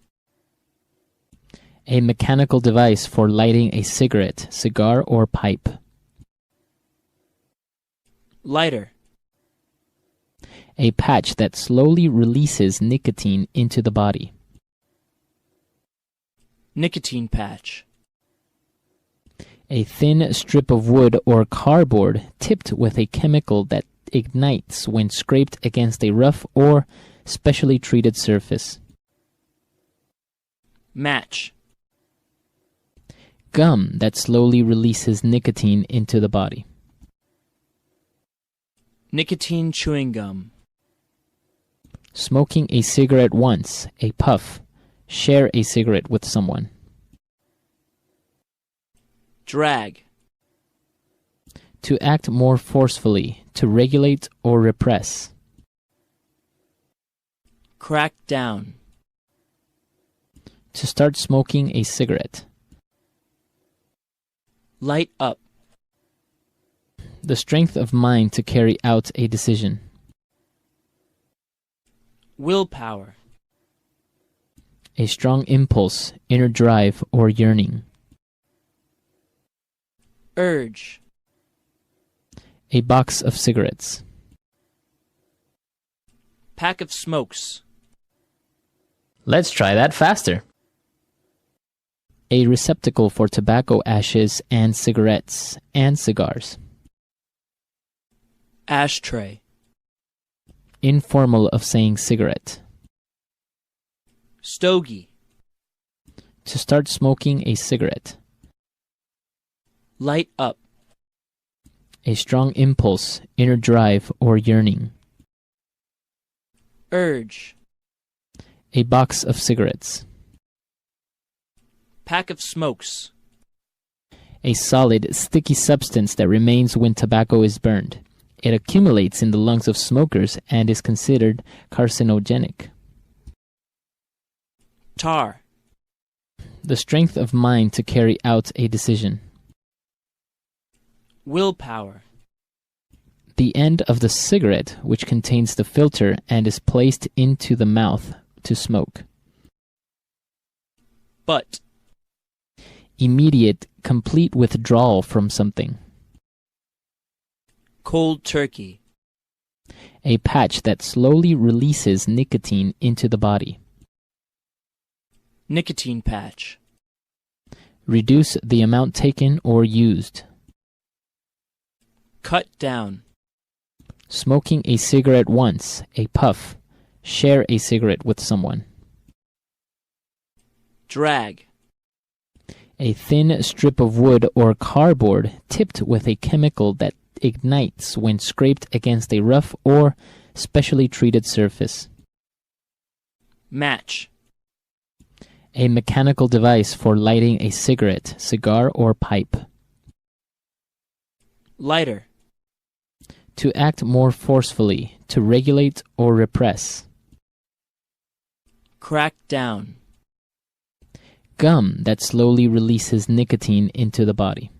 A mechanical device for lighting a cigarette, cigar, or pipe. Lighter. A patch that slowly releases nicotine into the body. Nicotine patch. A thin strip of wood or cardboard tipped with a chemical that ignites when scraped against a rough or specially treated surface. Match. Gum that slowly releases nicotine into the body. Nicotine chewing gum. Smoking a cigarette once, a puff. Share a cigarette with someone. Drag. To act more forcefully, to regulate or repress. Crack down. To start smoking a cigarette. Light up. The strength of mind to carry out a decision. Willpower. A strong impulse, inner drive, or yearning. Urge. A box of cigarettes. Pack of smokes. Let's try that faster. A receptacle for tobacco ashes and cigarettes and cigars. Ashtray. Informal of saying cigarette. Stogie. To start smoking a cigarette. Light up. A strong impulse, inner drive, or yearning. Urge. A box of cigarettes. Pack of smokes. A solid, sticky substance that remains when tobacco is burned. It accumulates in the lungs of smokers and is considered carcinogenic. Tar. The strength of mind to carry out a decision. Willpower. The end of the cigarette, which contains the filter and is placed into the mouth to smoke. Butt. Immediate, complete withdrawal from something. Cold turkey. A patch that slowly releases nicotine into the body. Nicotine patch. Reduce the amount taken or used. Cut down. Smoking a cigarette once, a puff. Share a cigarette with someone. Drag. A thin strip of wood or cardboard tipped with a chemical that ignites when scraped against a rough or specially treated surface. Match. A mechanical device for lighting a cigarette, cigar, or pipe. Lighter. To act more forcefully, to regulate or repress. Crack down. Gum that slowly releases nicotine into the body.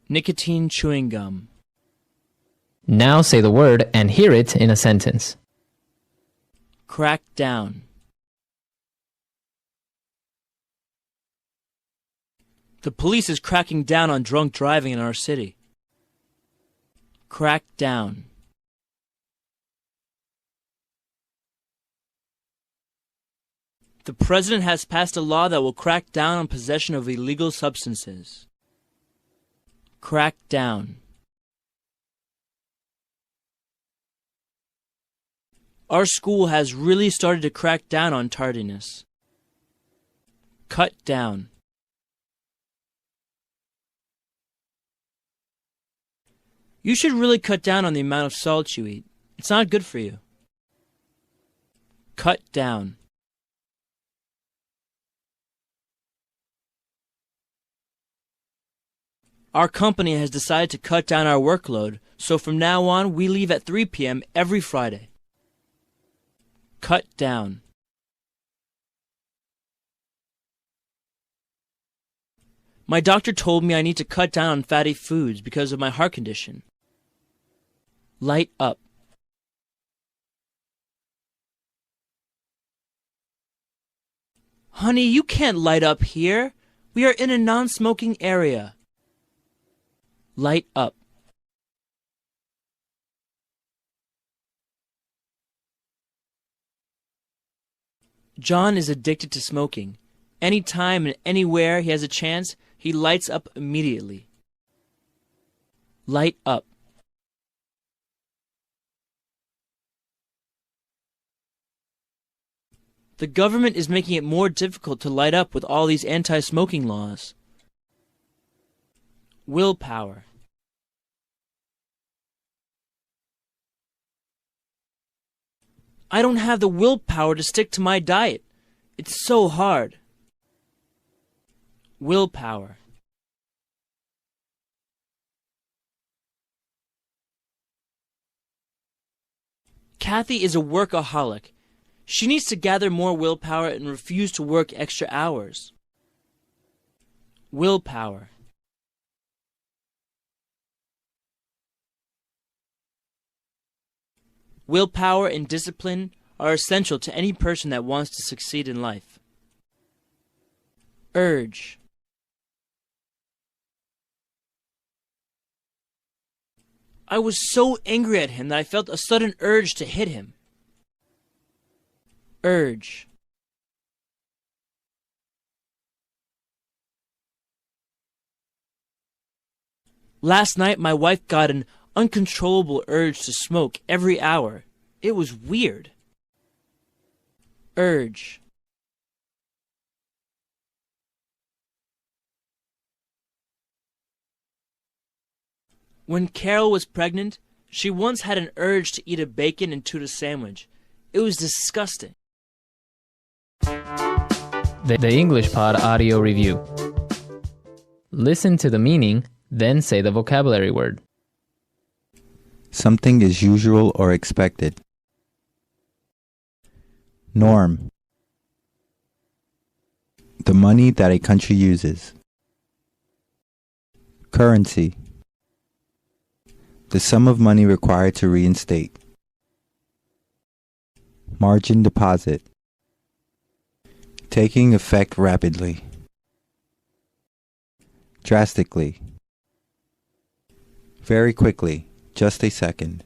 Nicotine chewing gum. Now say the word and hear it in a sentence. Crack down. The police is cracking down on drunk driving in our city. Crack down. The president has passed a law that will crack down on possession of illegal substances. Crack down. Our school has really started to crack down on tardiness. Cut down. You should really cut down on the amount of salt you eat. It's not good for you. Cut down. Our company has decided to cut down our workload, so from now on we leave at 3 p.m. every Friday. Cut down. My doctor told me I need to cut down on fatty foods because of my heart condition. Light up. Honey, you can't light up here. We are in a non-smoking area. Light up. John is addicted to smoking. Anytime and anywhere he has a chance, he lights up immediately. Light up. The government is making it more difficult to light up with all these anti-smoking laws. Willpower. I don't have the willpower to stick to my diet. It's so hard. Willpower. Kathy is a workaholic. She needs to gather more willpower and refuse to work extra hours. Willpower. Willpower and discipline are essential to any person that wants to succeed in life. Urge. I was so angry at him that I felt a sudden urge to hit him. Urge. Last night my wife got an uncontrollable urge to smoke every hour. It was weird. Urge. When Carol was pregnant, she once had an urge to eat a bacon and tuna sandwich. It was disgusting. The English Pod Audio Review. Listen to the meaning, then say the vocabulary word. Something is usual or expected. Norm. The money that a country uses. Currency. The sum of money required to reinstate. Margin deposit. Taking effect rapidly. Drastically. Very quickly, just a second.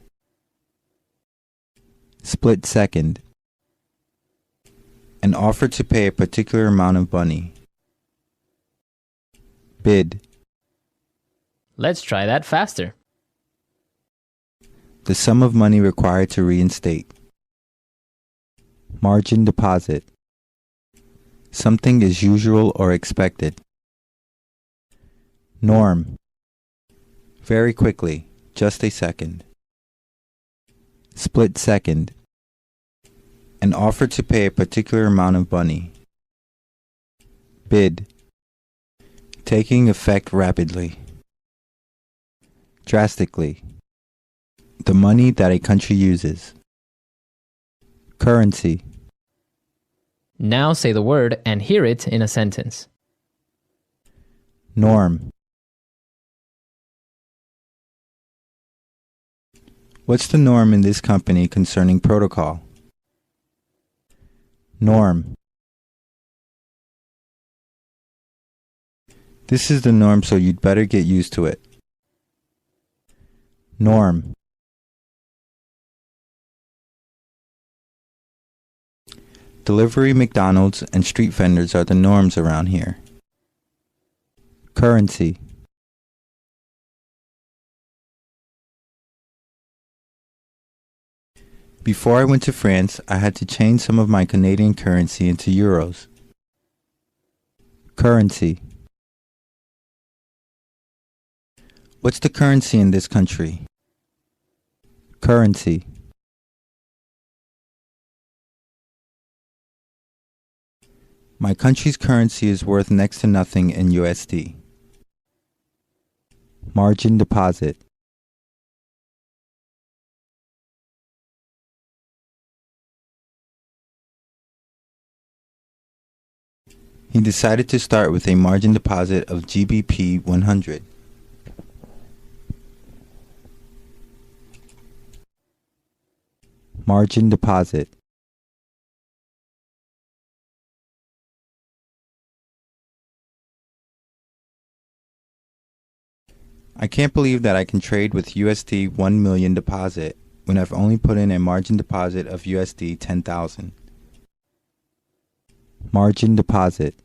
Split second. An offer to pay a particular amount of money. Bid. Let's try that faster. The sum of money required to reinstate. Margin deposit. Something is usual or expected. Norm. Very quickly, just a second. Split second. An offer to pay a particular amount of money. Bid. Taking effect rapidly. Drastically. The money that a country uses. Currency. Now say the word and hear it in a sentence. Norm. What's the norm in this company concerning protocol? Norm. This is the norm, so you'd better get used to it. Norm. Delivery, McDonald's, and street vendors are the norms around here. Currency. Before I went to France, I had to change some of my Canadian currency into euros. Currency. What's the currency in this country? Currency. My country's currency is worth next to nothing in USD. Margin deposit. He decided to start with a margin deposit of GBP 100. Margin deposit. I can't believe that I can trade with USD 1 million deposit when I've only put in a margin deposit of USD 10,000. Margin deposit.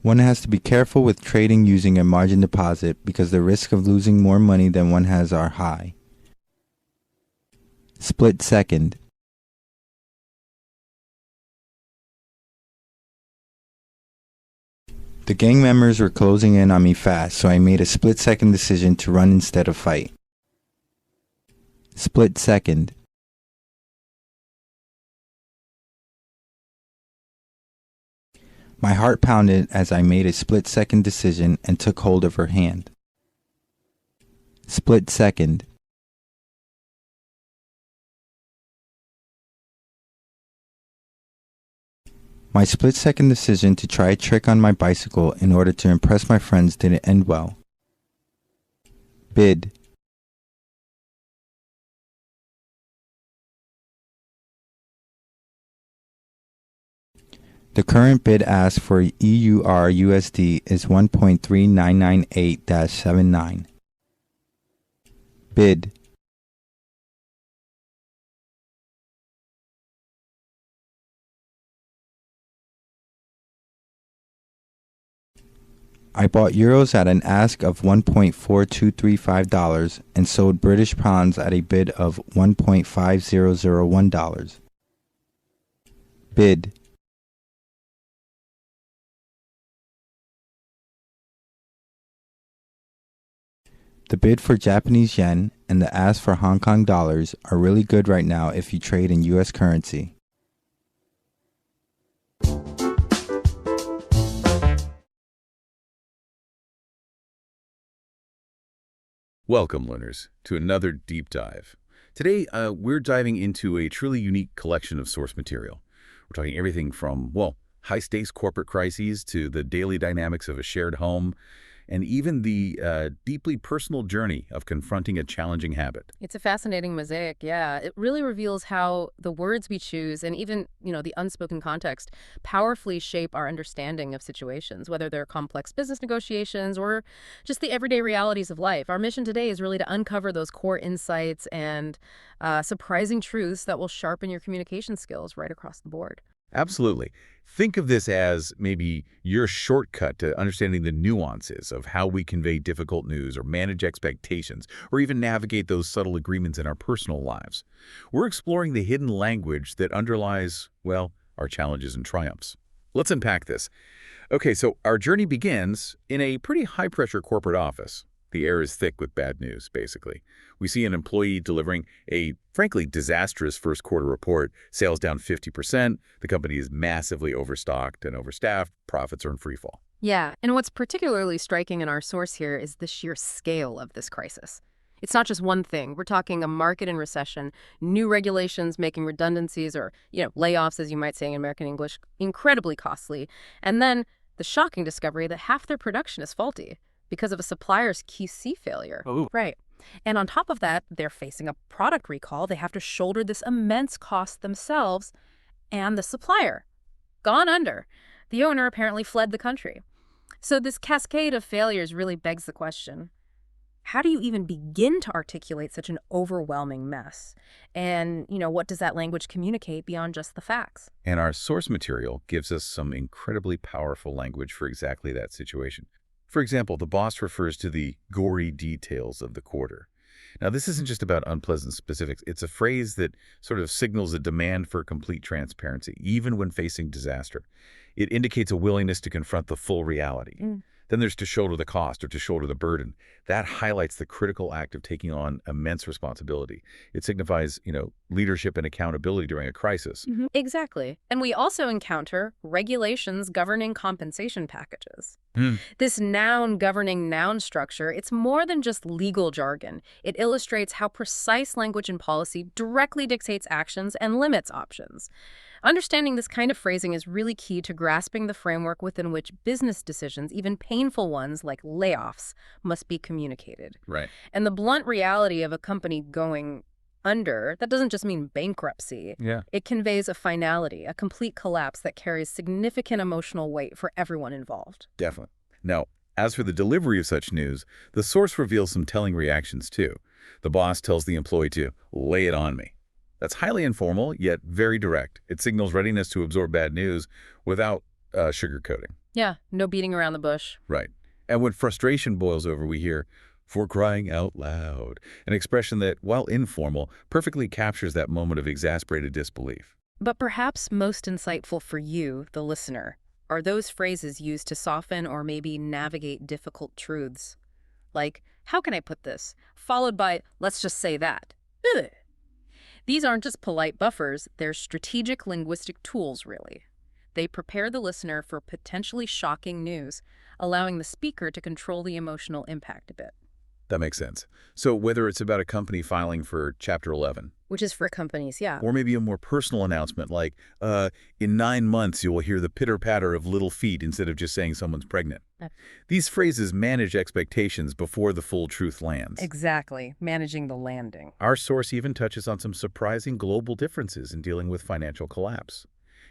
One has to be careful with trading using a margin deposit because the risk of losing more money than one has are high. Split second. The gang members were closing in on me fast, so I made a split-second decision to run instead of fight. Split second. My heart pounded as I made a split-second decision and took hold of her hand. Split second. My split-second decision to try a trick on my bicycle in order to impress my friends didn't end well. Bid. The current bid ask for EUR USD is 1.3998-79. Bid. I bought euros at an ask of $1.4235 and sold British pounds at a bid of $1.5001. Bid. The bid for Japanese yen and the ask for Hong Kong dollars are really good right now if you trade in US currency. Welcome, learners, to another deep dive. Today, we're diving into a truly unique collection of source material. We're talking everything from, well, high-stakes corporate crises to the daily dynamics of a shared home, and even the deeply personal journey of confronting a challenging habit. It's a fascinating mosaic, yeah. It really reveals how the words we choose and even, the unspoken context powerfully shape our understanding of situations, whether they're complex business negotiations or just the everyday realities of life. Our mission today is really to uncover those core insights and surprising truths that will sharpen your communication skills right across the board. Absolutely. Think of this as maybe your shortcut to understanding the nuances of how we convey difficult news or manage expectations or even navigate those subtle agreements in our personal lives. We're exploring the hidden language that underlies, well, our challenges and triumphs. Let's unpack this. Okay, so our journey begins in a pretty high-pressure corporate office. The air is thick with bad news, basically. We see an employee delivering a, frankly, disastrous first quarter report, sales down 50%, the company is massively overstocked and overstaffed, profits are in freefall. Yeah, and what's particularly striking in our source here is the sheer scale of this crisis. It's not just one thing. We're talking a market in recession, new regulations making redundancies or, layoffs, as you might say in American English, incredibly costly, and then the shocking discovery that half their production is faulty because of a supplier's QC failure. Oh. Right. And on top of that, they're facing a product recall. They have to shoulder this immense cost themselves and the supplier. Gone under. The owner apparently fled the country. So this cascade of failures really begs the question, how do you even begin to articulate such an overwhelming mess? And, what does that language communicate beyond just the facts? And our source material gives us some incredibly powerful language for exactly that situation. For example, the boss refers to the gory details of the quarter. Now, this isn't just about unpleasant specifics. It's a phrase that sort of signals a demand for complete transparency, even when facing disaster. It indicates a willingness to confront the full reality. Then there's to shoulder the cost or to shoulder the burden. That highlights the critical act of taking on immense responsibility. It signifies, leadership and accountability during a crisis. Exactly. And we also encounter regulations governing compensation packages. This noun governing noun structure, it's more than just legal jargon. It illustrates how precise language and policy directly dictates actions and limits options. Understanding this kind of phrasing is really key to grasping the framework within which business decisions, even painful ones like layoffs, must be communicated. Right. And the blunt reality of a company going Under, that doesn't just mean bankruptcy. Yeah. It conveys a finality, a complete collapse that carries significant emotional weight for everyone involved. Definitely. Now, as for the delivery of such news, the source reveals some telling reactions too. The boss tells the employee to lay it on me. That's highly informal, yet very direct. It signals readiness to absorb bad news without sugarcoating. Yeah, no beating around the bush. Right. And when frustration boils over, we hear, "for crying out loud," an expression that, while informal, perfectly captures that moment of exasperated disbelief. But perhaps most insightful for you, the listener, are those phrases used to soften or maybe navigate difficult truths. Like, how can I put this? Followed by, let's just say that. Ugh. These aren't just polite buffers, they're strategic linguistic tools, really. They prepare the listener for potentially shocking news, allowing the speaker to control the emotional impact a bit. That makes sense. So whether it's about a company filing for Chapter 11, Which is for companies, yeah. or maybe a more personal announcement like, in 9 months you will hear the pitter-patter of little feet instead of just saying someone's pregnant. These phrases manage expectations before the full truth lands. Exactly, managing the landing. Our source even touches on some surprising global differences in dealing with financial collapse.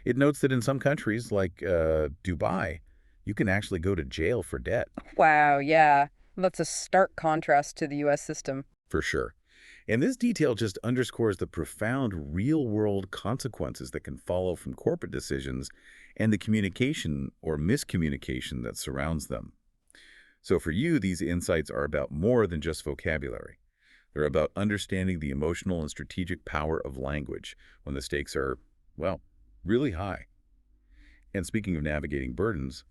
It notes that in some countries, like Dubai, you can actually go to jail for debt. Wow, yeah. That's a stark contrast to the U.S. system. For sure. And this detail just underscores the profound real-world consequences that can follow from corporate decisions and the communication or miscommunication that surrounds them. So for you, these insights are about more than just vocabulary. They're about understanding the emotional and strategic power of language when the stakes are, well, really high. And speaking of navigating burdens,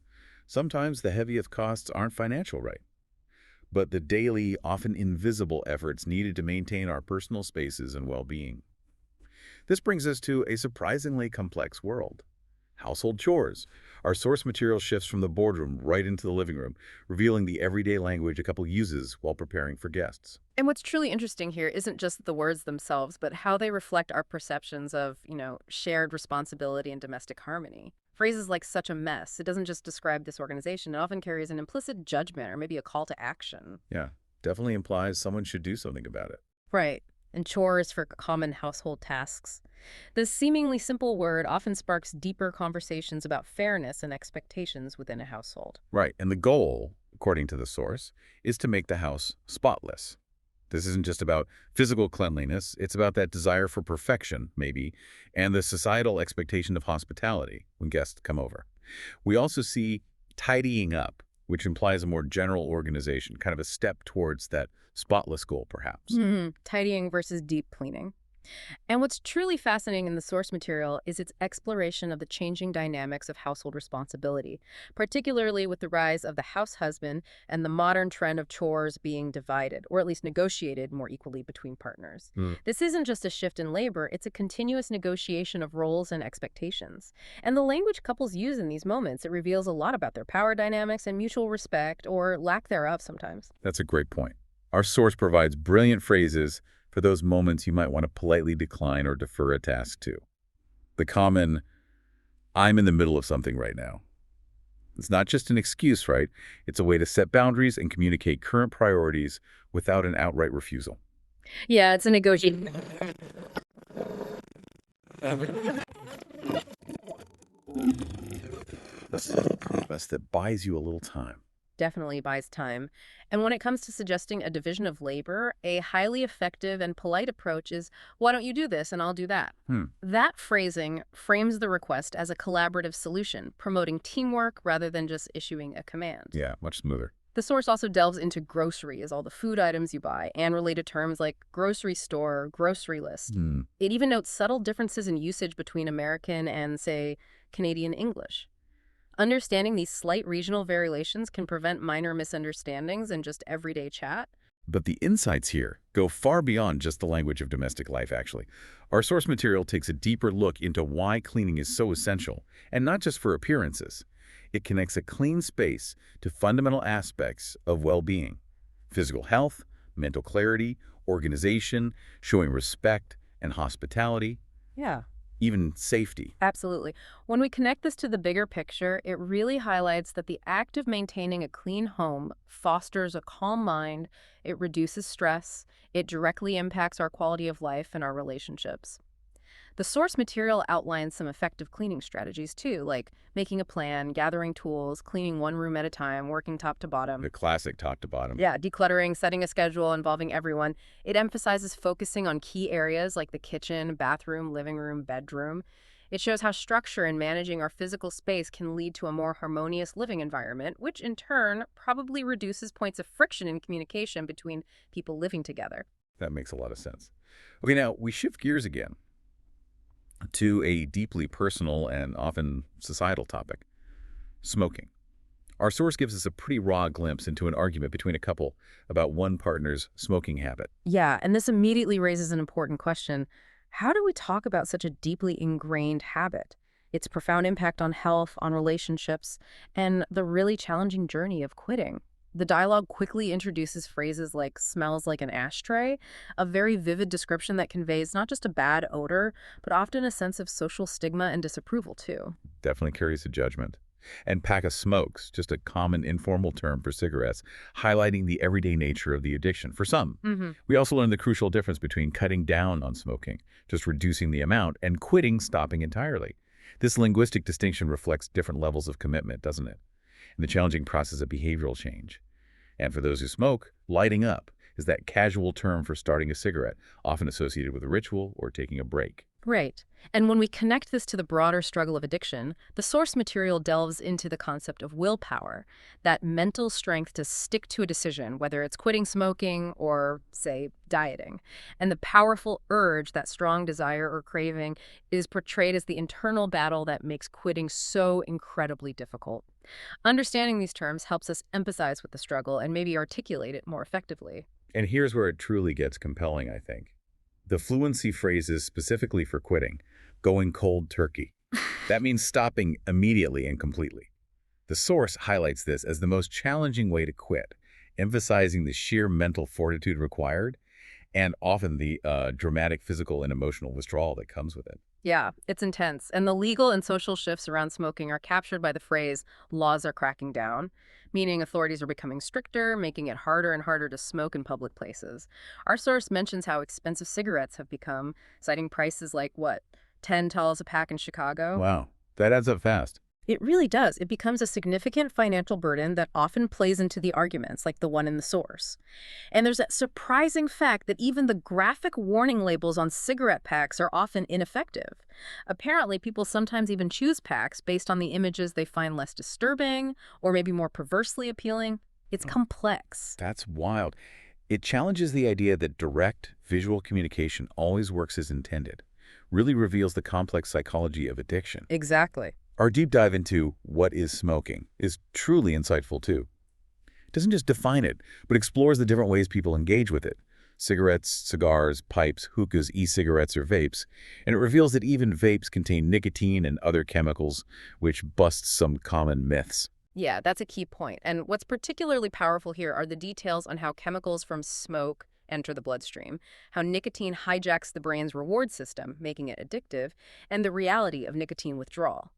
sometimes the heaviest costs aren't financial, right? But the daily, often invisible efforts needed to maintain our personal spaces and well-being. This brings us to a surprisingly complex world. Household chores. Our source material shifts from the boardroom right into the living room, revealing the everyday language a couple uses while preparing for guests. And what's truly interesting here isn't just the words themselves, but how they reflect our perceptions of, shared responsibility and domestic harmony. Phrases like "such a mess," it doesn't just describe disorganization, it often carries an implicit judgment or maybe a call to action. Yeah, definitely implies someone should do something about it. Right. And chores for common household tasks. This seemingly simple word often sparks deeper conversations about fairness and expectations within a household. Right, and the goal, according to the source, is to make the house spotless. This isn't just about physical cleanliness, it's about that desire for perfection, maybe, and the societal expectation of hospitality when guests come over. We also see tidying up, which implies a more general organization, kind of a step towards that spotless goal, perhaps. Tidying versus deep cleaning. And what's truly fascinating in the source material is its exploration of the changing dynamics of household responsibility, particularly with the rise of the house husband and the modern trend of chores being divided, or at least negotiated more equally between partners. This isn't just a shift in labor, it's a continuous negotiation of roles and expectations. And the language couples use in these moments, it reveals a lot about their power dynamics and mutual respect, or lack thereof sometimes. That's a great point. Our source provides brilliant phrases for those moments you might want to politely decline or defer a task to. The common, "I'm in the middle of something right now." It's not just an excuse, right? It's a way to set boundaries and communicate current priorities without an outright refusal. Yeah, it's a negotiation. That buys you a little time. Definitely buys time. And when it comes to suggesting a division of labor, a highly effective and polite approach is, "Why don't you do this and I'll do that?" That phrasing frames the request as a collaborative solution, promoting teamwork rather than just issuing a command. Yeah, much smoother. The source also delves into grocery as all the food items you buy and related terms like grocery store, or grocery list. It even notes subtle differences in usage between American and, say, Canadian English. Understanding these slight regional variations can prevent minor misunderstandings in just everyday chat. But the insights here go far beyond just the language of domestic life, actually. Our source material takes a deeper look into why cleaning is so essential, and not just for appearances. It connects a clean space to fundamental aspects of well-being: physical health, mental clarity, organization, showing respect, and hospitality. Yeah. even safety. Absolutely. When we connect this to the bigger picture, it really highlights that the act of maintaining a clean home fosters a calm mind, it reduces stress, it directly impacts our quality of life and our relationships. The source material outlines some effective cleaning strategies too, like making a plan, gathering tools, cleaning one room at a time, working top to bottom. The classic top to bottom. Yeah, decluttering, setting a schedule involving everyone. It emphasizes focusing on key areas like the kitchen, bathroom, living room, bedroom. It shows how structure and managing our physical space can lead to a more harmonious living environment, which in turn probably reduces points of friction in communication between people living together. That makes a lot of sense. Okay, now we shift gears again to a deeply personal and often societal topic, smoking. Our source gives us a pretty raw glimpse into an argument between a couple about one partner's smoking habit. Yeah, and this immediately raises an important question. How do we talk about such a deeply ingrained habit? Its profound impact on health, on relationships, and the really challenging journey of quitting. The dialogue quickly introduces phrases like smells like an ashtray, a very vivid description that conveys not just a bad odor, but often a sense of social stigma and disapproval too. Definitely carries a judgment. And pack of smokes, just a common informal term for cigarettes, highlighting the everyday nature of the addiction for some. We also learned the crucial difference between cutting down on smoking, just reducing the amount, and quitting, stopping entirely. This linguistic distinction reflects different levels of commitment, doesn't it? And the challenging process of behavioral change. And for those who smoke, lighting up is that casual term for starting a cigarette, often associated with a ritual or taking a break. Right. And when we connect this to the broader struggle of addiction, the source material delves into the concept of willpower, that mental strength to stick to a decision, whether it's quitting smoking or, say, dieting. And the powerful urge, that strong desire or craving, is portrayed as the internal battle that makes quitting so incredibly difficult. Understanding these terms helps us empathize with the struggle and maybe articulate it more effectively. And here's where it truly gets compelling, I think. The fluency phrases specifically for quitting, going cold turkey. That means stopping immediately and completely. The source highlights this as the most challenging way to quit, emphasizing the sheer mental fortitude required and often the dramatic physical and emotional withdrawal that comes with it. Yeah, it's intense. And the legal and social shifts around smoking are captured by the phrase, laws are cracking down, meaning authorities are becoming stricter, making it harder and harder to smoke in public places. Our source mentions how expensive cigarettes have become, citing prices like, $10 a pack in Chicago? Wow, that adds up fast. It really does. It becomes a significant financial burden that often plays into the arguments, like the one in the source. And there's a surprising fact that even the graphic warning labels on cigarette packs are often ineffective. Apparently, people sometimes even choose packs based on the images they find less disturbing or maybe more perversely appealing. It's complex. That's wild. It challenges the idea that direct visual communication always works as intended, really reveals the complex psychology of addiction. Exactly. Our deep dive into what is smoking is truly insightful too. It doesn't just define it, but explores the different ways people engage with it. Cigarettes, cigars, pipes, hookahs, e-cigarettes, or vapes. And it reveals that even vapes contain nicotine and other chemicals, which busts some common myths. Yeah, that's a key point. And what's particularly powerful here are the details on how chemicals from smoke enter the bloodstream, how nicotine hijacks the brain's reward system, making it addictive, and the reality of nicotine withdrawal.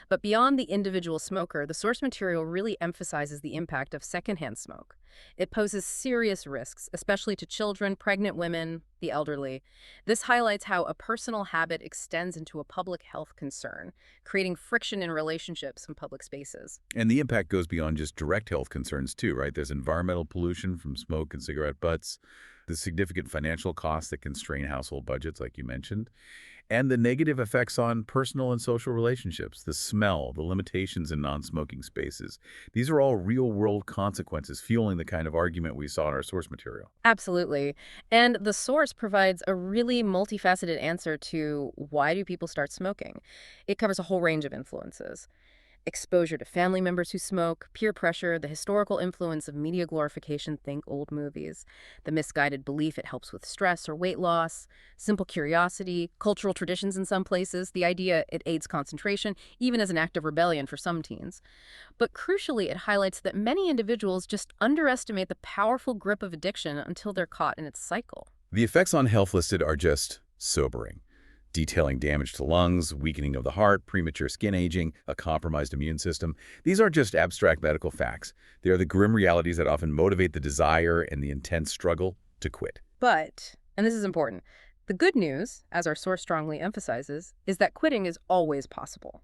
But beyond the individual smoker, the source material really emphasizes the impact of secondhand smoke. It poses serious risks, especially to children, pregnant women, the elderly. This highlights how a personal habit extends into a public health concern, creating friction in relationships and public spaces. And the impact goes beyond just direct health concerns too, right? There's environmental pollution from smoke and cigarette butts, the significant financial costs that constrain household budgets, like you mentioned, and the negative effects on personal and social relationships, the smell, the limitations in non-smoking spaces. These are all real-world consequences fueling the kind of argument we saw in our source material. Absolutely. And the source provides a really multifaceted answer to why do people start smoking. It covers a whole range of influences. Exposure to family members who smoke, peer pressure, the historical influence of media glorification, think old movies, the misguided belief it helps with stress or weight loss, simple curiosity, cultural traditions in some places, the idea it aids concentration, even as an act of rebellion for some teens. But crucially, it highlights that many individuals just underestimate the powerful grip of addiction until they're caught in its cycle. The effects on health listed are just sobering. detailing damage to lungs, weakening of the heart, premature skin aging, a compromised immune system. These aren't just abstract medical facts. They are the grim realities that often motivate the desire and the intense struggle to quit. But, and this is important, the good news, as our source strongly emphasizes, is that quitting is always possible.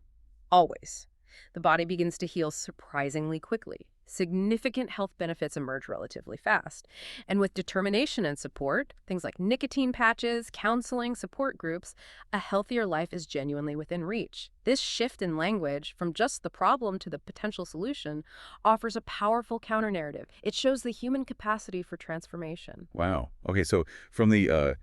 Always. The body begins to heal surprisingly quickly. Significant health benefits emerge relatively fast. And with determination and support, things like nicotine patches, counseling, support groups, a healthier life is genuinely within reach. This shift in language from just the problem to the potential solution offers a powerful counter-narrative. It shows the human capacity for transformation. Wow. Okay, so from the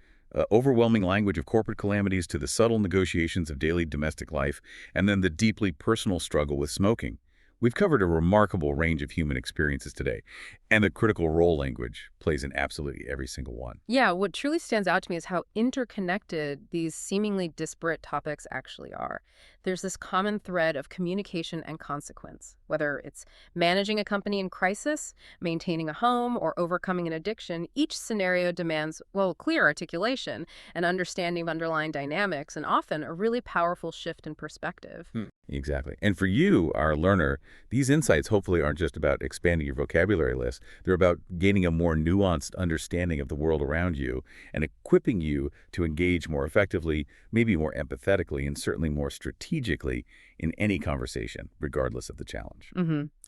overwhelming language of corporate calamities to the subtle negotiations of daily domestic life, and then the deeply personal struggle with smoking. We've covered a remarkable range of human experiences today, and the critical role language plays in absolutely every single one. Yeah, what truly stands out to me is how interconnected these seemingly disparate topics actually are. There's this common thread of communication and consequence, whether it's managing a company in crisis, maintaining a home, or overcoming an addiction. Each scenario demands, well, clear articulation, an understanding of underlying dynamics, and often a really powerful shift in perspective. Exactly. And for you, our learner, these insights hopefully aren't just about expanding your vocabulary list. They're about gaining a more nuanced understanding of the world around you and equipping you to engage more effectively, maybe more empathetically, and certainly more strategically in any conversation, regardless of the challenge.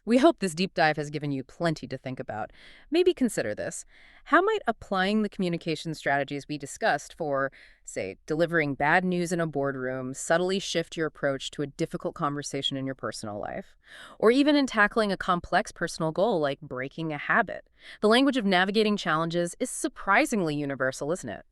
We hope this deep dive has given you plenty to think about. Maybe consider this. How might applying the communication strategies we discussed for, say, delivering bad news in a boardroom subtly shift your approach to a difficult conversation in your personal life? Or even in tackling a complex personal goal like breaking a habit? The language of navigating challenges is surprisingly universal, isn't it?